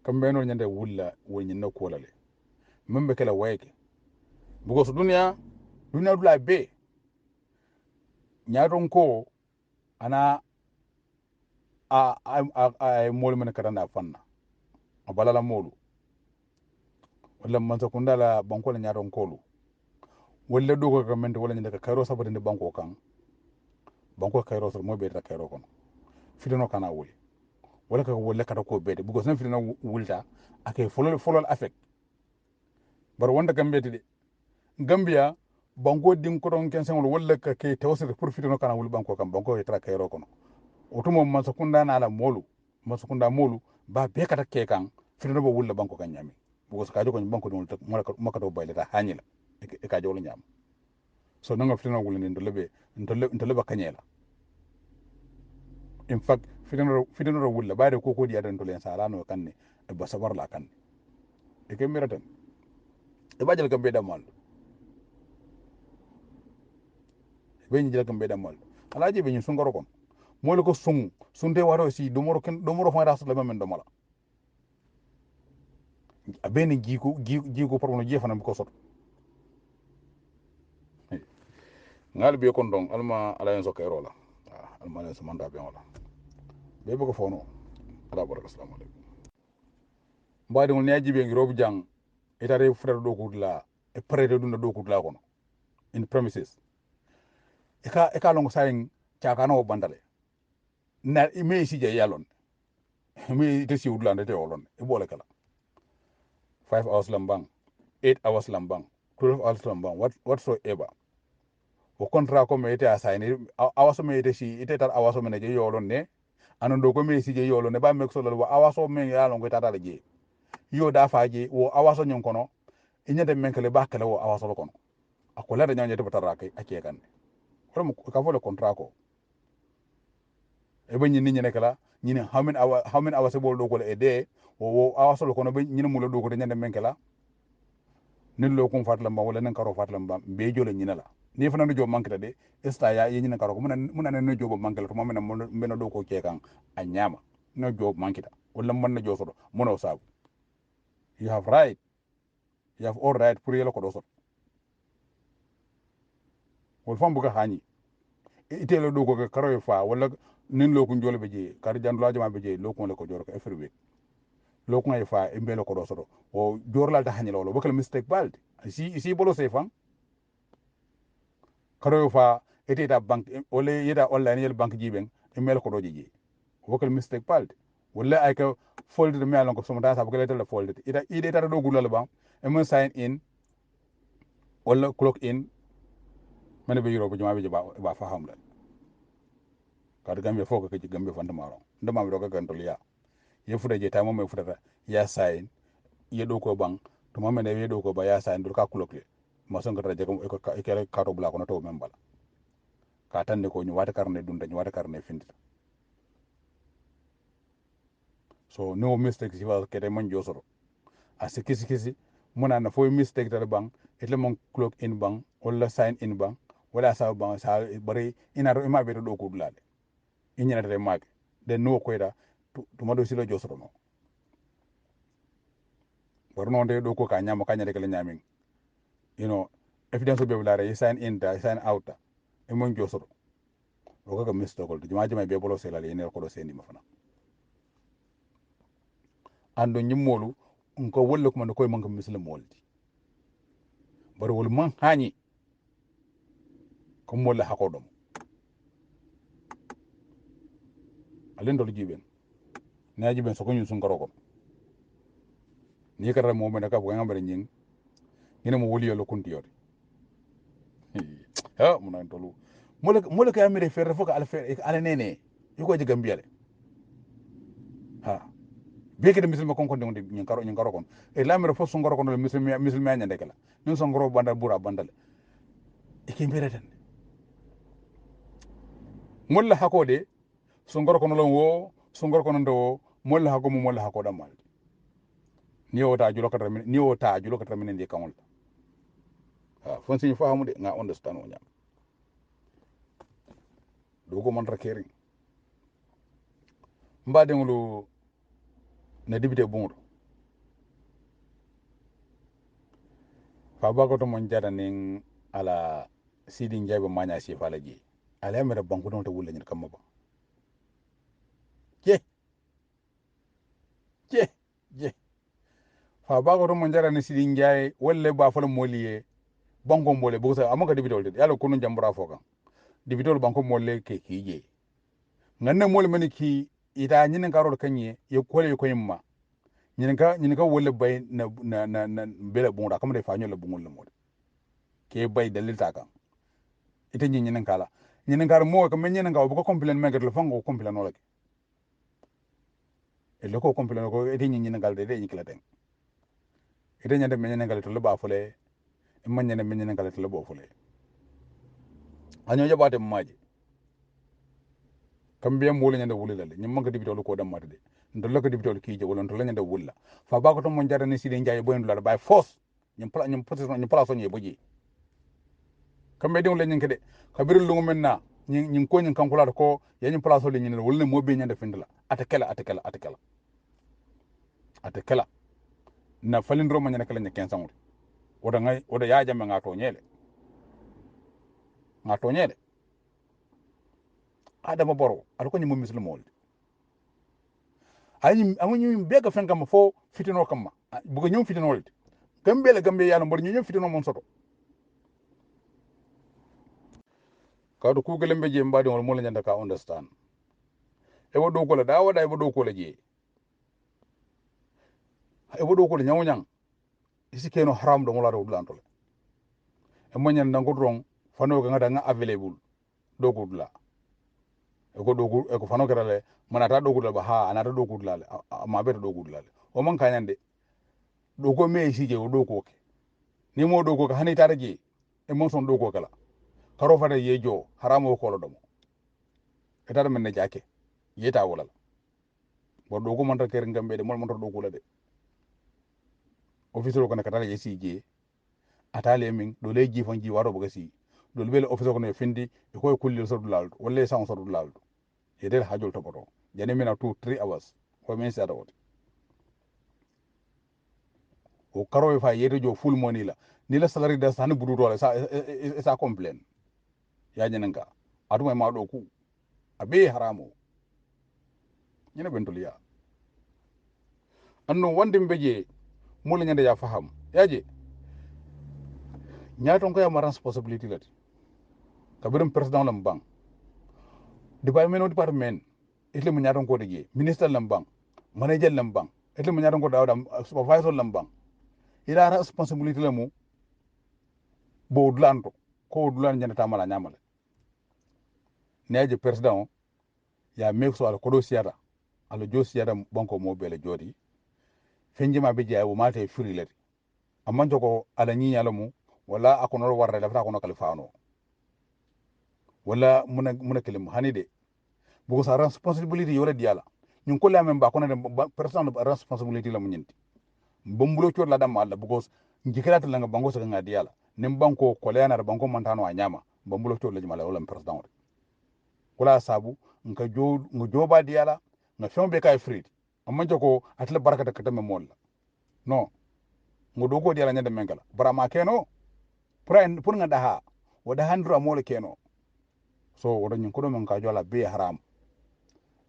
kambe no nyande wulla woni no kolale membe kala wayke bugo so duniya dula be nyaaton ko ana a mol men karanda fanna balala molu wala man sa kundala banko la nyaaton kolu wala dogo ka mente wala nyande ka kayro sabade ne banko kan banko kayro so mo be ta kayro kono fidano kana wuli wala ka wala ka ko bede bugo san fidano wulta ake folol affect bar wonda gambete de Gambia banko din ko don kensen wala ka ke tawse pour fidano kana wuli banko kan banko tra kayro kono otumo man sa kunda na la molu man sa kunda molu ba be ka ke kan fidano bo wulla banko kan nyami bugo ka jogo banko don makato bayleta hanyila e ka jowlo nyam so nanga fidano wulni ndolebe kanyela in fact fidano wulla baade ko di adan dolen salano kanne e basabar la kanne e ke miratan e bajal gambe damal be ni jala gambe damal alaji be ni sungoro kon molo ko sunde waro si domoro fa rasul la men domala abeni jiku porno jefana ko sot ngal be kon don alma ala en sokero la alma ala manda be wala be ko fono ala baraka assalamu alaikum mbadi on nyaji be ngi robu jang itare fura do kudla e prede dunda do kudla kono in premises eka longo saying chakano bandale na ime sije yalon ime ite si udla ndete olon e bole kala 5 hours lambang 8 hours lambang 12 hours lambang whatsoever o contrat ko me ite assign awaso me ite si ite tar awaso me je yolon ne anon do ko me si je yolon ne ba mek so lo awaso me yalon ko tata je yo da faje wo awaso nyon kono inyade menkele bakale wo awaso kono akola da nyanye to batara kai ake kan from ka fole contrat ko e be nyini nyene kala nyine how many hours bol do ko e de wo awaso kono be nyine mulo do ko de nyande menkela nin lo kun fatla mba wala nin karo fatla mba be jole nyina la ni fana no job mankita de esta ya yi nyina karo ko muna no job mankela to mamena mena do ko ke kan a nyama no job mankita wala man na joso mono sabu you have all right pour yelo ko do so wol fam buga hani itelo do ko karo fa wala nin lo kun jole be je kar jan lo jama be je lo kun le ko jor ko every week lo kun ay fa e mbelo ko do so o jorlal ta hani lolo bakal mistake balde si bolo sefan karo fa ete da bank wala yeda online yel bank jiben e mel ko do je bakal mistake balde wala ay ka folder me alon ko so mata sa bakal tele folder ida ta do gulal ba e mo sign in wala clock in mane be yoro ko jama be ba fa hamla kar gambe foko ke gambe fanda maro ndama be do ka gantol ya ye fuda je tamo me fuda ya sign ye do ko bang to mame ne ye do ko ba ya sign dur ka clock le ma son ka je ko e kere ka to bla ko no to membala ka tande ko ñu wata karne dunda ñu wata karne findi so no mistake si wa kete man josoro a se kisi muna na fo mistake tar bang etle mon clock in bang wala sign in bang wala sa bang sa bari inaro ima be do ko dulale inyana tare mag de no ko da to mado silo josoro no warno de do ko ka nyama ka nyade kala nyamin evidence be bulare sign in da sign out da e mon josoro o ka mistake ko jama be bolo selale ene ko do sendi mafana ando nyimmolu ko wolle ko man koy man ko misle moldi bar wol man hani ko molla hakodom alen dol jiben na jiben so ko nyun sun garoko ni kara mo me ka ko ngambare nyin ina mo woli yolo kunti yodi ha mo nan tolu mola ka amire fer fo ka al fer ala nene yuko je gambiyale ha beke de misil ma kon de nyin karo kon e lamire fo sun garoko no misil me nyande kala ñun son goro bandal bura bandal e ke mbireten molla hakode sun garoko no lon wo sun garoko no ndo molla hako mo molla hako damal ni o ta julo katra min ndi kamol ha fon sin fahamu de nga understand o nyam do go man rakeri mbade ngulu na dibite bungo fa bago to mon jada ning ala sidi njayba manya si fala ji ala mera banku don to wulla nyin kamma ba je fa bago to mon jada ni sidi njay wolle ba fala moliye banko mole bo sa amaka dibitol de yalla kunu jambura fokan dibitol banko mole ke kije nganne mole mani ki ita nyin karol kanye ye kole ko yimma nyin ka wolle bay na bela bunga kam de fa nyola bungul le mod ke bay dalil ta kan ita nyin kala nyin kar mo ko men nyin ka ko complain me gadlo fango complain wala e loko complain ko ita nyin gal de nyi klaten ita nyande men nyin gal to le ba fole man nyane men nyin gal to le bo fole anyo jabate maji kambe mbole nyande wulila le nyim manka dibitol ko dam matde ndolla ko dibitol kije wala ndolla nyande wulla fa ba ko to mon jarani sidi njaay boy ndula by force nyim pala so nye boji kambe de wala nyin kede kabirul lungu menna nyin ko nyin kankula ko ya nyim pala so le nyin wala mo be nyande findila atakela na falindro ma nyane kala nya kensangu oda ya jamme ngato nyele adama boro ala ko nyim muslimol amunyi bega fen kam fo fitino kam bugo nyum fitinolde Gambia yalo mbor ñu fitino mon soto kawdo kugelembe je mbadi wol mo la nyanda ka understand e wodo ko la da wada e wodo ko la je e wodo ko la nyawnyang isi keno haram do mola do dulantole e mo nyan nango drong fano ga ngada nga available do ko dula e ko do ko e ko fano kerale manata do ko dula ba ha anata do ko dula ma be do ko dula o man kanyande do ko me isi je do ko ke ni mo do ko hani taraji e mon son do ko kala karo fata yejo haramo ko lo domo e tar men ne jake yeta wala bo do ko man ta ker ngambe de mo man do ko la de officer ko ne katala yesi je atale min do le ji fon ji waro boga si do le officer ko ne findi e ko kulli so dulal wala sa so dulal e del hajol to boto jani mina 2-3 hours ko men sa dawot o karo fa yeto jo full money la ni la salary da san budu dole sa complain ya nyananga aduma ma do ku abe haramo ñene bentuliya anno wonde mbeje mo la ñande ya faham yaje ñaaton ko ya ma responsibility lati kabirum president lam bang department itle mo ñaaton ko de minister lam bang manager lam bang itle mo ñaaton ko dawda supervisor lam bang ila responsibility lamu bo dlanto ko dlan ñande tamala ñamale neje president ya make so ala kodo siara ala jo siara banko mo bele jodi fenjima be jay wo mate furi lati amma jogo ala ñi alamu wala akono warre lafta akono kalifano wala muna kelim hanide bugo sa responsibility yola diala ñun ko la men ba kono de personne responsibility la mu ñenti bombulo cior la dam alla bugo njikirata la nga bango sa nga diala nim banko ko leana banko montano a ñama bombulo cior la jumala wala president kula sabu nga joba diala nga fombe kay free amma jogo atla barakata katame molla no ngo dogo diala nyande mengala barama keno pour nga daha wada handro amole keno so wada nyin kodo men ka jola be haram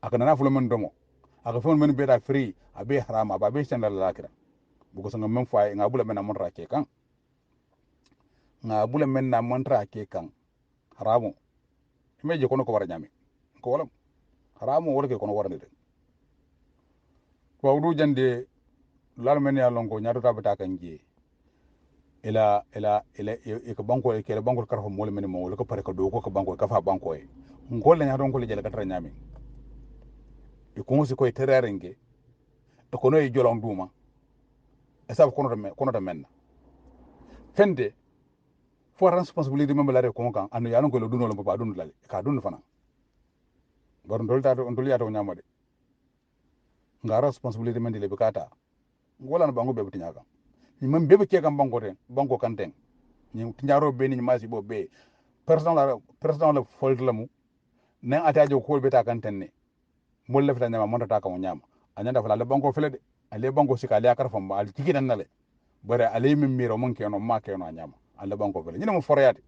aka nana fulo men domo aka fon men be da free abe haram aba be sendal lakira bugo sanga men fay nga bula men amon rake kan nga bula men na mon rake kan haramu meje kono ko wara nyami ko wala haramu wala ke kono wara de ko du jande lal men ya longo nyaado tabata kan je ila e ko banko e kele banko karfo mol men mo wala ko pare ko do ko banko ka fa banko e ngol la nyaado ko le jele katara nyami e ko si ko tererenge e kono e jolon duma e sab kono to men fende fo responsibility mem la re ko kan anu ya longo lo duno lo ba dunu lale ka dunu fana bar ndol ya to nyamade nga responsibility men dile bukata ngola na bango be butinyaka ni man bebe ke kam bango kan ten ni tinyaro be ni masi bo be president la fold lamu nan atajo ko be ta kan ten ne mo le fita nyama monta ta kan nyama anyanda fala le bango fele de ale bango sika le akar famba al tikinan nale bare ale min miro mon keno ma keno nyama alle bango fele nyina mo forayade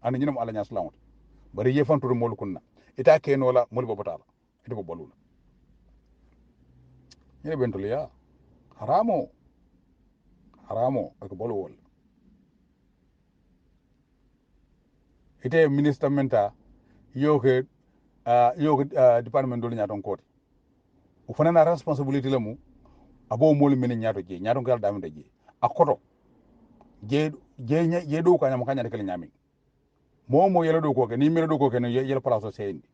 ani nyina mo ala nya salamu bare ye fantu mo kunna ita keno la mo bo botala ita bo bolula nyina bentuliya haramo ak bolu wol ite minister menta yoke department dol nyaton koti o fanana responsibility lamu abo mol men nyato je nyaton gal damde je akoto je do ko nyam kanya de kala nyami mo yelo do ko ke ni melo do ko ke no yelo place sendi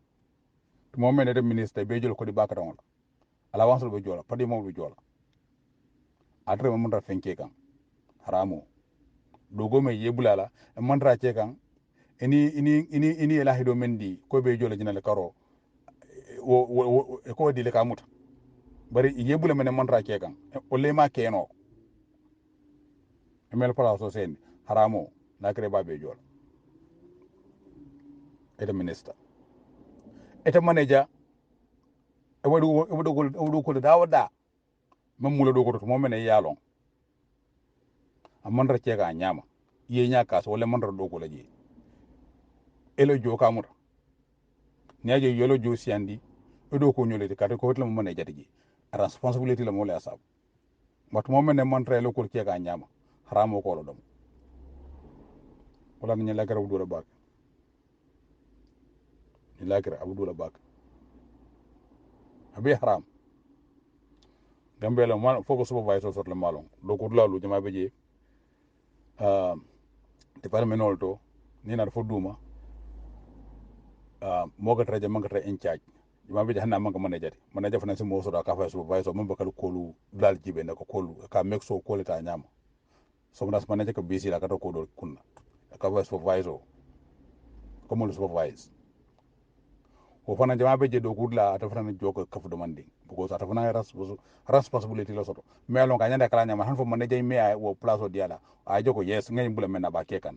mo men de minister be jol ko di bakata on ala wansol be jola padi mo be jola atre mo mundar fenke kan haramo dogo me yebulala e mandra ce kan ini elahi do mendi ko be jola jinale karo ko dile ka muta bari yebula men mandra ce kan o le ma keno emel pala so sen haramo na kre ba be jola eta minister eta manager e wadu ko dawada mamula do ko to mo men yalon amandra ce ka nyama ye nya kas wala mandra do ko laje elo jo kamuta nyaje yolo jo siandi do ko nyole ka ko hotla mo ne jatigi responsibility la mo la sab mat mo men mandra lo ko ce ka nyama haramo ko dom wala ni lakara abdul bak ni lakara abdul bak abi haram gambela man foko supervisor sot le malon do ko lalu jama beje departmental to ni na fo duma mo ga traje man ga tra in charge jama beje hanna man ga manager fana se mo so da ka fa supervisor man bakal kolu dal jibe na ko kolu ka mek so ko leta nyama so mnas manager ka bisi la ka to ko do kunna ka fa supervisor ko mo supervise o fana jama beje do gudla ata fana joko kafu demanding because ata fana responsibility lo soto melo ka nyanda kala nyama han fo manager me ay wo place o diala a joko yes ngani bula mena ba kekan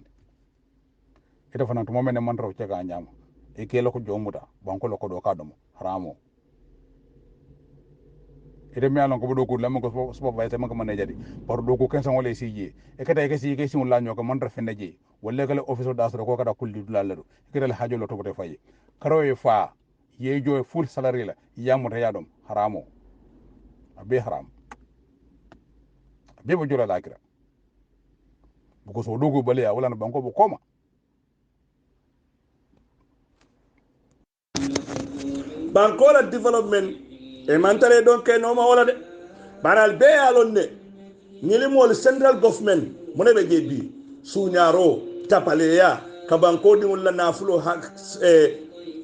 ita fana to momene man raw cega nyama e kelo ko jomuda banko lo ko do ka domo haramo ite melo ko do gudla mo ko supervisor man ko manager di par do ko kensan wala sije e kata ke si la nyoko man rafende je wala kala officer dasro ko kada kulli dulalo e kata la hajo lo to bote fayi karoye fa yejo full salary la yamuta yadom haramo abe haram abe bo jola lakira buko so dogo bale ya wala na banko bo koma banko la development e mantare don ke no ma wala de baral be alonne nyili mol central government mone be jebi sunyaro tapaleya ka banko di wala nafulo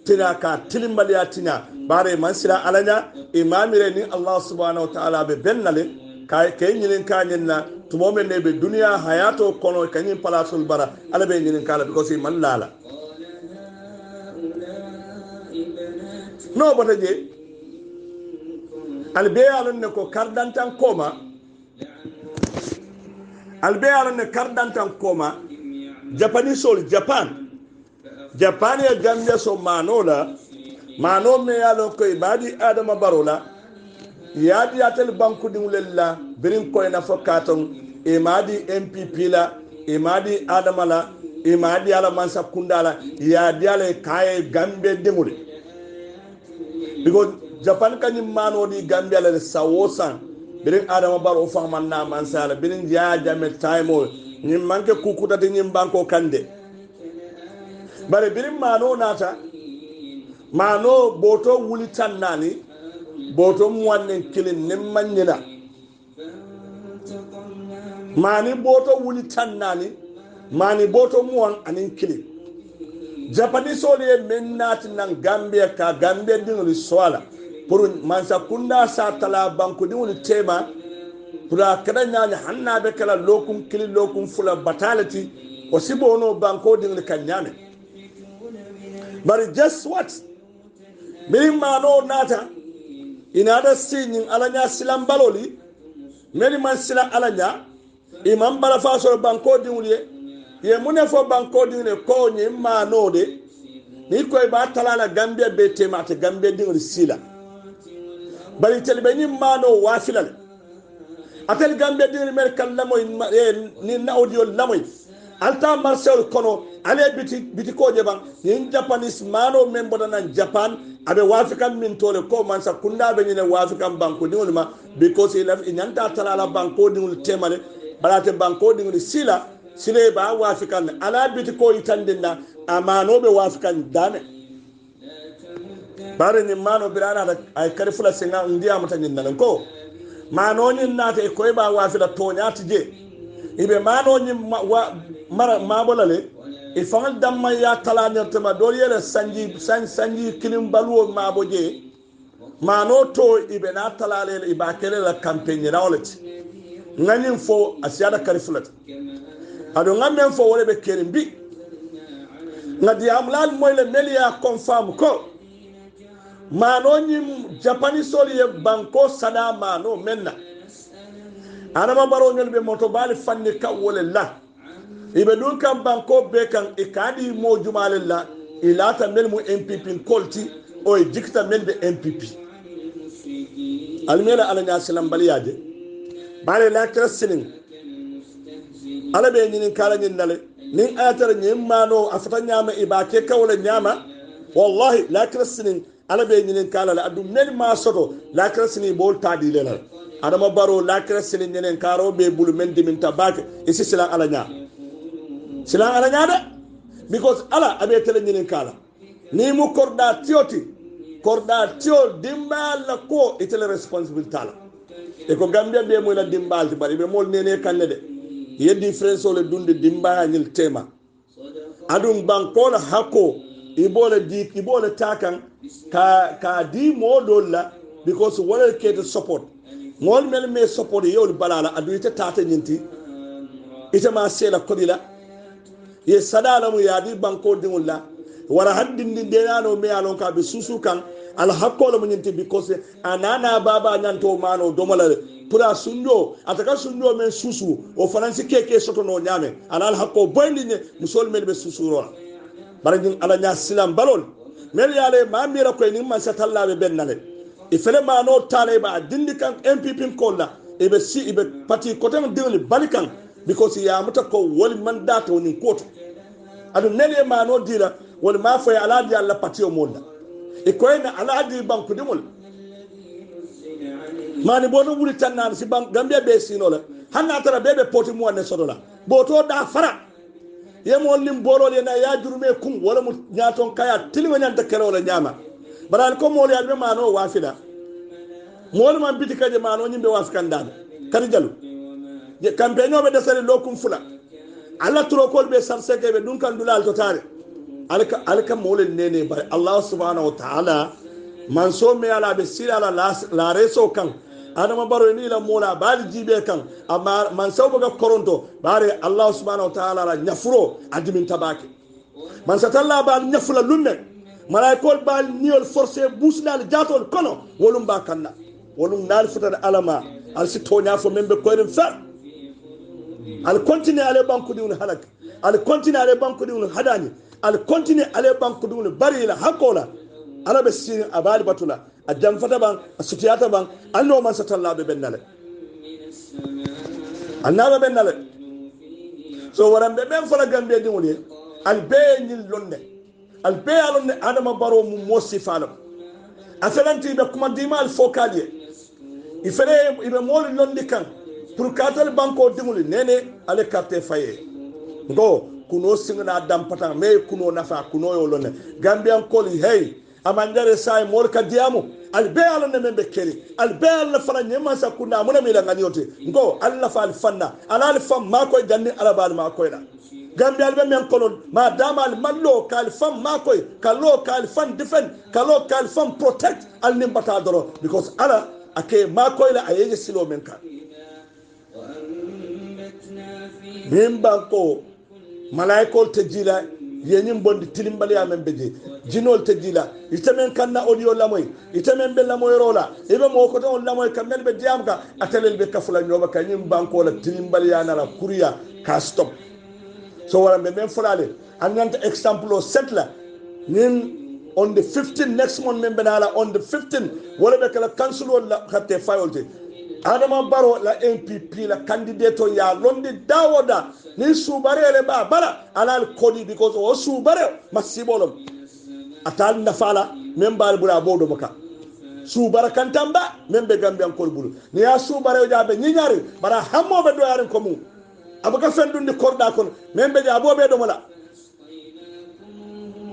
tina ka tilimbali atina bare mansira alanya imamire ni Allah subhanahu wa ta'ala be bennale kay nyilin kanyina tumo men ne be dunya hayato kono kanyin palatul bara ala be nyilin kala because man lala no bota je albe alon ne ko kardantan koma albe alon ne kardantan koma Japanese sol Japan ya Gambia so mano me yalo koy badi adama barola yadi atel banku dimulella birin koy na fokaton e madi MPP la e madi adama la e madi ala mansa kundala yadi ala kaye Gambia demule because Japan kanyi mano di Gambia la sawosan birin adama baro faman na mansala birin ya jame time ni manke kukuta de nyim banko kande bare birin mano nata mano boto wuli tan nani boto muwannen kilin nimmanyina mani boto wuli tan nani mani boto muwan anin kilin Japanese ole mennati nan Gambia ka Gambia dingoli swala pour mansa kunda sa tala banko dingoli tema pour kada nyanya hanna be kala lokum kilin lokum fula batalati o sibono banko dingoli kanyame. But just what? Many mano nata in other singing alanya silam baloli, many man sila alanya, imam balafaso banko dingulie, ye munefo banko dingulie ko nye mano de, ni ko iba talala Gambia bete mate Gambia dinguli sila. But iteli be ni mano wafilale. Atel Gambia dinguli merkal lamoy ni na audio lamoy. Alta Marcel kono ale biti ko jeban in Japanese mano member na Japan abe wafikan min tole ko man sa kunda be ni wafikan banko dingol ma because he left in anta talala banko dingol temale balate banko dingol sila ba wafikan ala biti ko itandinda amano be wafikan dame bare ni mano birana ay karifula senga ndia mutanyin nan ko mano ni nata e ko ba wafila tonyati je ibe mano ni mara mabolale e fangal damma ya talanya tema do yele sanji kilim baluo maboje mano to ibe na talale iba kele la campagne rawlet ngani fo asiada karifulat ado ngamen fo wole be kerimbi ngadi amlal moyle melia confirm ko mano ni Japanese soliye banko sada mano menna anama baro ngel be moto bali fanni ka wole la ibe dun kan banko be kan ikadi mo jumale la ilata mel mu MPP kolti o jikta mel be MPP almela ala nya salam baliyade bare la krasinin ala be nyinin kala nyin nale nin ayatar nyim mano afata nyama ibake kawle nyama wallahi la krasinin ala be nyinin kala la adu mel ma soto la krasinin bol tadi le la adama baro lakra silin nyenen karo be bulu men dimin tabake isi silan alanya da because ala abe tele nyenen kala ni mu korda tio dimbal la ko itele responsibility tala e ko Gambia be mo la dimbal bari be mol nene kanne de ye difference ole dunde dimba nyil tema adum bankola hako ibole takan ka di modolla because wala ke support mol mel me support yol balala adu ite tata nyinti ite ma sela kodila ye sadala mu yadi banko dingulla wala haddindi denano me alon ka be susu kan al hakko mo nyinti because anana baba nyanto mano domala pura sundo ataka sundo men susu o faransi keke soto no nyame alal hakko boyndi ne musol mel be susu ro barajin ala nya silam balol mel yale ma mira ko ni man satalla be bennale e fele ma no tale ba dindi kan MPP kolla e be si e be parti kotem dewli balikan because ya muta ko wol man data woni koto adu nele ma no dira wol ma fay ala di alla parti o molla e ko en ala di banku dimol mani bono wuri tannan si ban Gambia be sino la hanna tara bebe poti mo ne sodola boto da fara yemol lim borol na ya jurume kum wala mu nyaton kaya tilima nyanta kala wala nyama baral ko mol yalbe mano wafida mol man bitika je mano nyimbe waskandal kadi jalu je campaigno be desale lokum fula alla tro kol be sarseke be dun kan dulal to tare alka mol nene bare Allah subhanahu wa ta'ala man so me ala be sila la reso kan adama baro ni la mola bali jibe kan amma man sawbo ga koronto bare Allah subhanahu wa ta'ala la nyafuro adimin tabake man satalla bal nyafula lumme malaikol bal niol forcé busnal jatol kono wolum ba kanna wolum nal futan alama al sitonya fo membe koyren fer al continue ale banku diun halak al continue ale banku diun hadani al continue ale banku diun bari la hakola ala be sin abali batula a jamfata ban a sutiyata ban anno man satalla be bennale annabe bennale so warambe ben fala Gambia dingoli al be nyil londe al be alonne adama baro mu mosifalo afelanti be kuma dimal fokaliye ifere ibe mol londi kan pour katal banko dingoli nene ale carte faye ngo kuno singna dam patan me kuno nafa kuno yo lonne Gambian koli hey amandare sai mol ka diamu albe ala ne membe keri albe ala fana nyema sa kuna muna mi ngani yote ngo alla fa alfanna ala alfam ma koy janni ala bal ma koy na gambi albe men kolon ma dama al mallo kal fam ma koy kalo kal fan defend kalo kal fam protect al nimbata doro because ala ake ma koy la ayeje silo men ka memba ko malaikol tejila yenyim bondi tilimbali ya membeje jinol tejila itemen kanna audio lamoy itemen be lamoy rola ibe mo ko don lamoy kamel be diamka atelel be kafula nyoba kanyim banko la tilimbali ya nala kuriya ka stop so wala be men fulale ananta example o setla nin on the 15 next month membe nala on the 15 wala be kala council la khatte fayolte adama baro la MPP la candidate ya londi dawoda ni subarele ba bala alal kodi because o subare masibolom atal nafala membal bura bodo maka subara kantamba membe Gambian kol bulu ni ya subare jabe nyinyari bara hammo be do yarin ko mu abaka fendundi korda kon membe jabo be do mala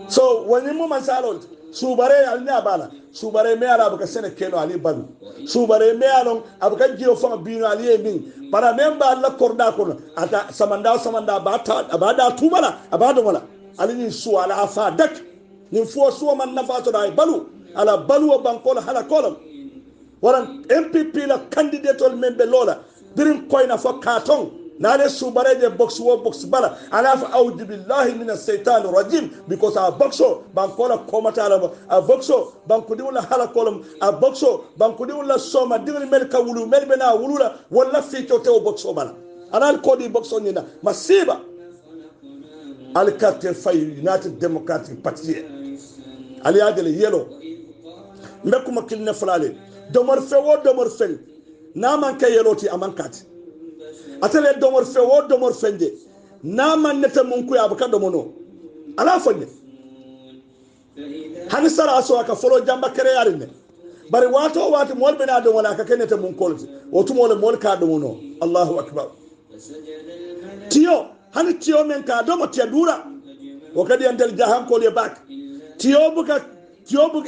so woni mo man salol subare alnya bala subare me ala abaka sene keno ali balu subare me alon abaka jiyo fanga bino ali emin para memba alla korda kono ata samanda bata abada tumala abado mala ali ni su ala afa dak ni fo so man nafa to dai balu ala balu bankola hala kolam waran MPP la candidate ol membe lola birin koyna fo katon nale subareje box wo box bala ala fa a'udhu billahi minash shaitani rajim because a boxo bankola komata ala a boxo bankudi wala hala kolum a boxo bankudi wala soma digri mel ka wulu mel bena wulula wala fi to te boxo bala anal kodi boxo nyina masiba al carte fay United Democratic Party ali adele yelo mbekuma kilne flale domor fe na man ka yeloti amankati atele domor fende na man neta munku ya baka domono ala fonne hani sara aso aka folo jamba kere yarine bari wato wati mol bena do wala ka kenete mun kolti o tumole mol ka do no Allahu akbar tiyo hani tiyo men ka do mo tiya dura o kadi antel jahan ko le bak tiyo buka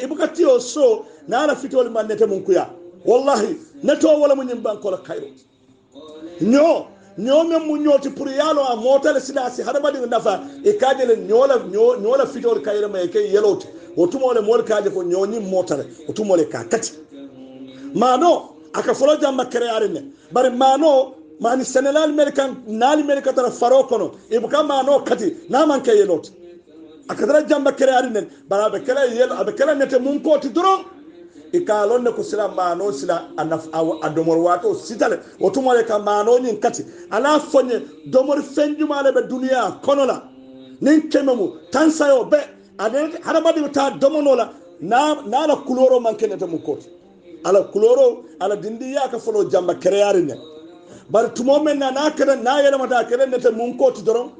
ibuka tiyo so na la fitol man nete mun kuya wallahi neto wala mun nyimban ko la khairu ñoo men mu ñooti pour yalo a motale silasi hada badi nafa e kaajele ñola fitol kayre may kay yelote o tumole mol kaaje ko ñoñi motale o tumole ka kati mano aka folo jamba créare ne bari mano mani Senegal american nali america tara faro kono e buka mano kati na man kay yelote aka dara jamba créare ne bara be kala yelo abe kala nete mun ko ti doro e ka lonne ko sila mano sila anaf adomor wato sitale o tumole ka mano nyin kati ala fonye domor fenjumale be duniya konola nin kememu tansayo be ade harabadi ta domonola na la kuloro mankene ta mukoti ala kuloro ala dindiya ka folo jamba créare ne bar tumo men na kada na yela mata kada ne ta munkoti doron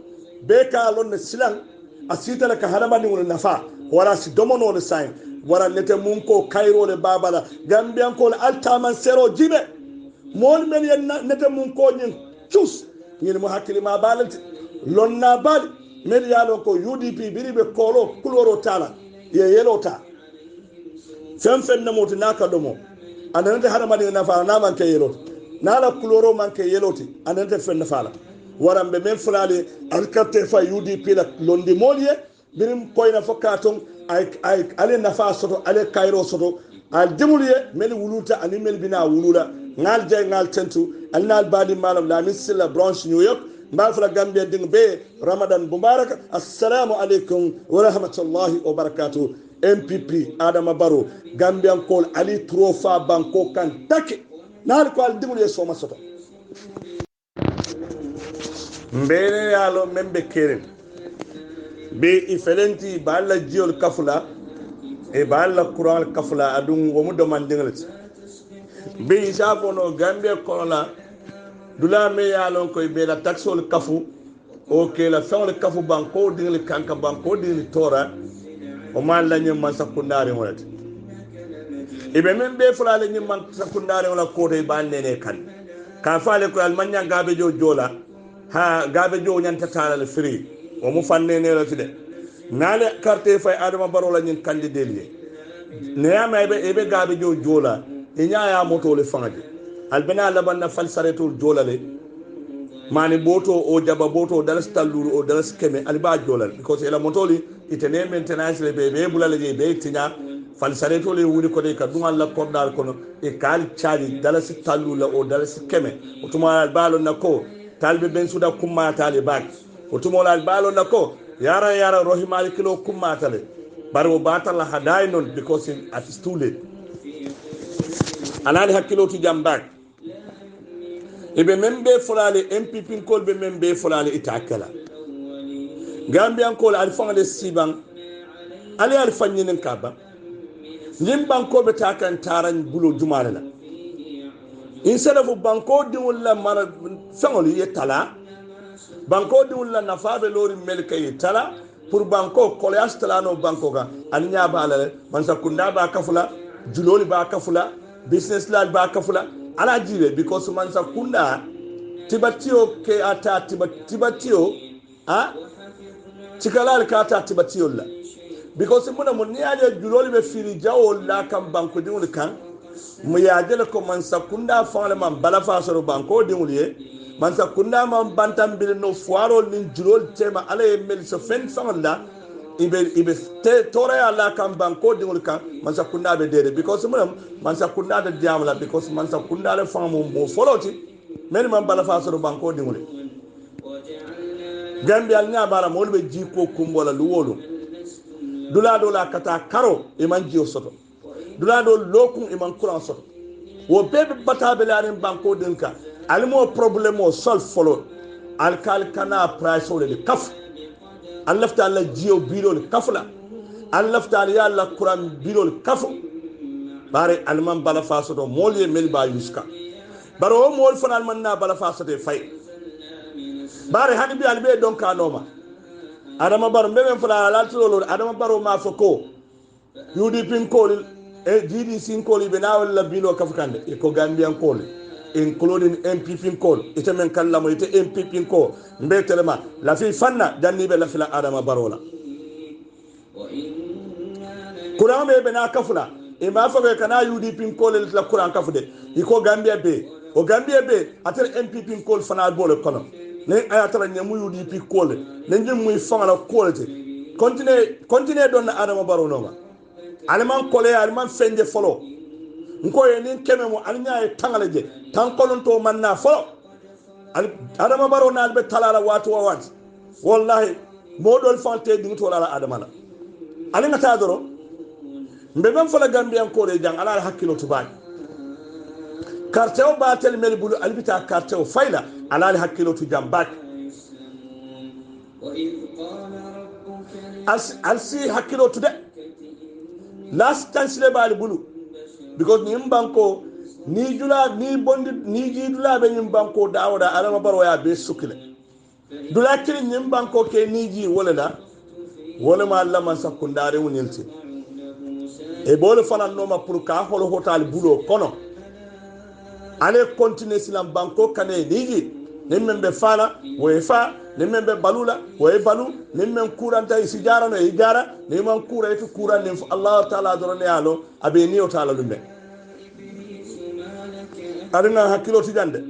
be ka lonne silan asitale ka harabadi wona nafa wala si domonola sain wara nete mun ko kayrole babala gambiankol altaman sero jibe mol men yen nete mun ko nyin cus ngin mo hakkili ma balante lonna bal men yalo ko UDP biribe kolo kuloro tala ye yelota fen na moti naka domo anante hada madi nafa na man kay yelota nala kuloro man kay yeloti anante fen nafala warambe men fulale alkate fa UDP la londi molye birim koyna fokaton ay ale nafa soto ale kayro soto al demulye mel wuluta ani mel bina wulula ngal jay ngal tentu alnal badi malam Lamin Sillah branch New York mbal fala Gambia ding be Ramadan mubarak assalamu alaikum wa rahmatullahi wa barakatuh MPP Adama Barrow Gambian kol ali trofa banko kan take nal ko al demulye soma soto mbere yalo membe keren be ifelenti balla jiol kafula e balla kural kafula adun wo mu domandingalati be isafo no Gambia kola dula me yalon koy be la taxol kafu o ke la fawle kafu banko dingli kanka banko dingli tora o man la nyam man sakundare wonat e be men be fulale nyam man sakundare wala ko tay ban nene kan ka faale ko al manya gabe jo jola ha gabe jo nyanta tala le free o mu fanne ne la fide nale carte fay Adama Barrow la ñin candidat li ne yama be gabe jo jola e nyaaya moto le fangaji albena la banna fal saretul jola le mani boto o jaba boto dalas talluru o dalas keme alba jola because ela moto li itene maintenance le be bulale je be tinya fal saretul le wuri ko de ka dungal la kordal kono e kal chaali dalas tallula o dalas keme o tuma albalo nako talbe ben suda kumma tali bak o tumola albalo nako yara rohimali kilo kumma tale baro batala haday non because it is too late alali hakkilo tu jambak ibe membe fulale MPP kol be membe fulale itakala Gambian kol al fangale siban ali al fanyinen kaba nim banko be takan taran bulo jumala la instead of banko diwla mara fangoli yetala banko diwla nafabe lori melka yetala pour banko koleas talano banko ga anya bala man sakunda ba kafula juloli ba kafula business lad ba kafula ala jibe because man sakunda tibatio ke ata tibatio tikalal ka ata tibatio la because muna munyaje juloli be firi jawo la kam banko diwli kan mu yaajele ko man sakunda faale man bala fasoro banko diwliye man sakunda man bantam bil no foiro nin julol tema ala e mel so fen fanga ibe Touray ala kam banko diwli kan man sakunda be dede because man sakunda de diamla because man sakunda le fanga mo foloti men man bala fasoro banko diwli Gambia nya bala mo be jiko kumbola luwolo dula kata karo e man jiyo soto dula do lokun iman kuran soto wo bebe batabe larin banko dinka alimo problème o sol follow alkal kana price o le kaf allafta alla jiyo bilol kafla allafta ya la kuran bilol kafu bare alman bala fasoto molye melba yuska baro mol fanal man na bala fasoto fay bare hani bi albe don kanoma Adama Barrow mbebe fula alaltulolo Adama Barrow ma foko UDP ko GDC kol be na wala bilo kafkande e ko Gambian kol including MPP kol ite men kallamo ite MPP ko mbetelema la fi fanna janni be la fila Adama Barola Quran be na kafula e ma fa kana UDP kol la Quran kafude iko Gambia be o Gambia be atel MPP kol fana bolo kono ne ayatala nyamu UDP kol ne njum muy fangala kolete continue don Adama Barrow noma alman kole alman fende folo nko ye nin keme mo alnya e tangale je tan kolon to manna folo Adama Barrow na albe talala watu wa wati wallahi modol fante ding to la Adama la alinga ta doro mbe ben fala Gambian ko re jang ala hakkilo tubani karteo batel mel bulu albita karteo fayla ala hakkilo tu jambak alsi hakkilo tu de last chance le bali bulu because ni mbanko ni jula ni bondi ni jidula be ni mbanko dawda Adama Barrow ya be sukile dula kiri ni mbanko ke ni ji wala ma Allah man sakundare wonilti e bole fana noma pour ka holo hotal bulo kono ale continue silam banko kane diji nimbe fala wo fa nimbe balula wo balu nimbe kuranta isijara no ijara nimman kura itu kura nim Allah taala dorone yalo abe ni o taala lumbe adina hakilo tijande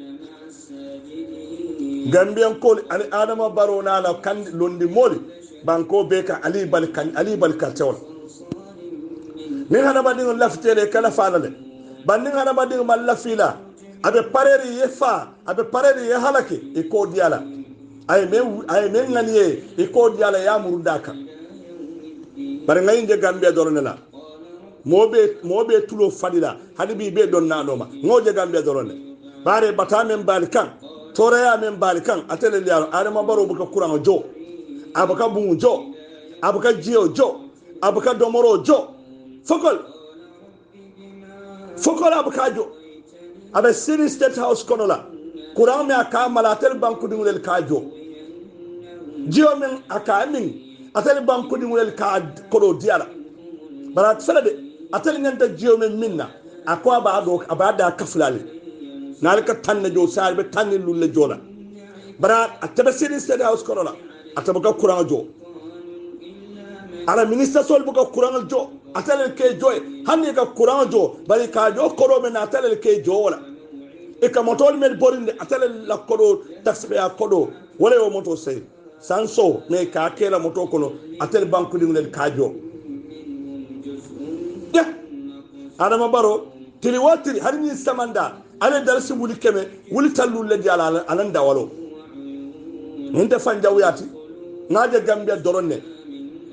Gambian kol ali Adama Barrow na la kan londi moli banko beka ali balkan tewol ni hana badin laftele kala falale bandin hana badin mal lafila abe pareri yefa abe pareri ye halake e ko diala ay men ngaliye e ko diala ya murundaka bare ngay nge Gambia doronela mobe tulo fadila hadibi be don na doma ngoje Gambia dorone bare batamen balkan Touray men balkan atele liaro Adama Barrow buka kurango jo abuka bungu jo abuka jio jo abuka domoro jo fokol abuka jo abe City State House konola kuran me aka malatel banku dingulel ka jo jio men aka min atel banku dingulel ka kodo diala barat felade atel nyanta jio men minna akwa abada kaflale nalika tanne jo sarbe tanne lulle jola barat atebe City State House konola atabuka kuran jo ala minister sol buka kuran jo atel ke joy hanni ka kuran jo bari ka jo kodo men atel ke jo wala e ka motol men borinde atel la kodo taxpayer kodo wala yo moto sey sanso me ka kela moto kono atel banku dinglen ka jo ya Adama Barrow tiri watiri harni samanda ale dalsi wuli keme wuli tallu le jala alanda walo nte fanja wiyati ngaje Gambia doronne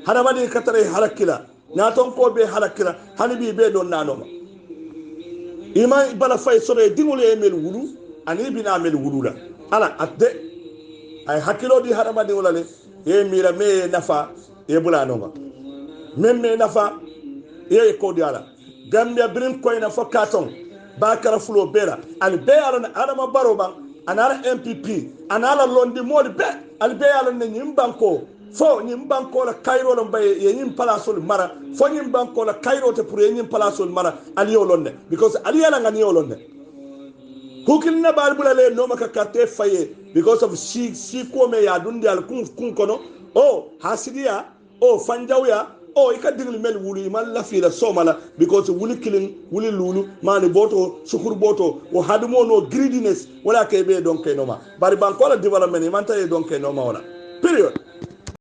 hada wadi katare halakila na ton ko be halakila hani bi be don nanoma ima bala fay sore dingule emel wulu ani bina mel wulula ala adde ay hakilo di hada wadi wala le e mira me nafa e bula noma memme nafa e ko diala Gambia brin ko ina fo katon bakara fulo bela al be alon Adama Barrow ban anara MPP anala londi modi be al be alon ne nyimbanko fo nyimbanko la Cairo lo baye ye nyim palasol mara fo nyimbanko la Cairo te pour ye nyim palasol mara al yolonde because al yala ngani yolonde hukilna balbula le no maka kate faye because of she ko me ya dundi al kun kono o hasidia o fanjawya o ika dingli mel wulu man la fi la somala because wuli killing wuli lulu mani boto sukur boto o hadumo no greediness wala ke be donc no ma bari banko la development man tay donc no ma wala period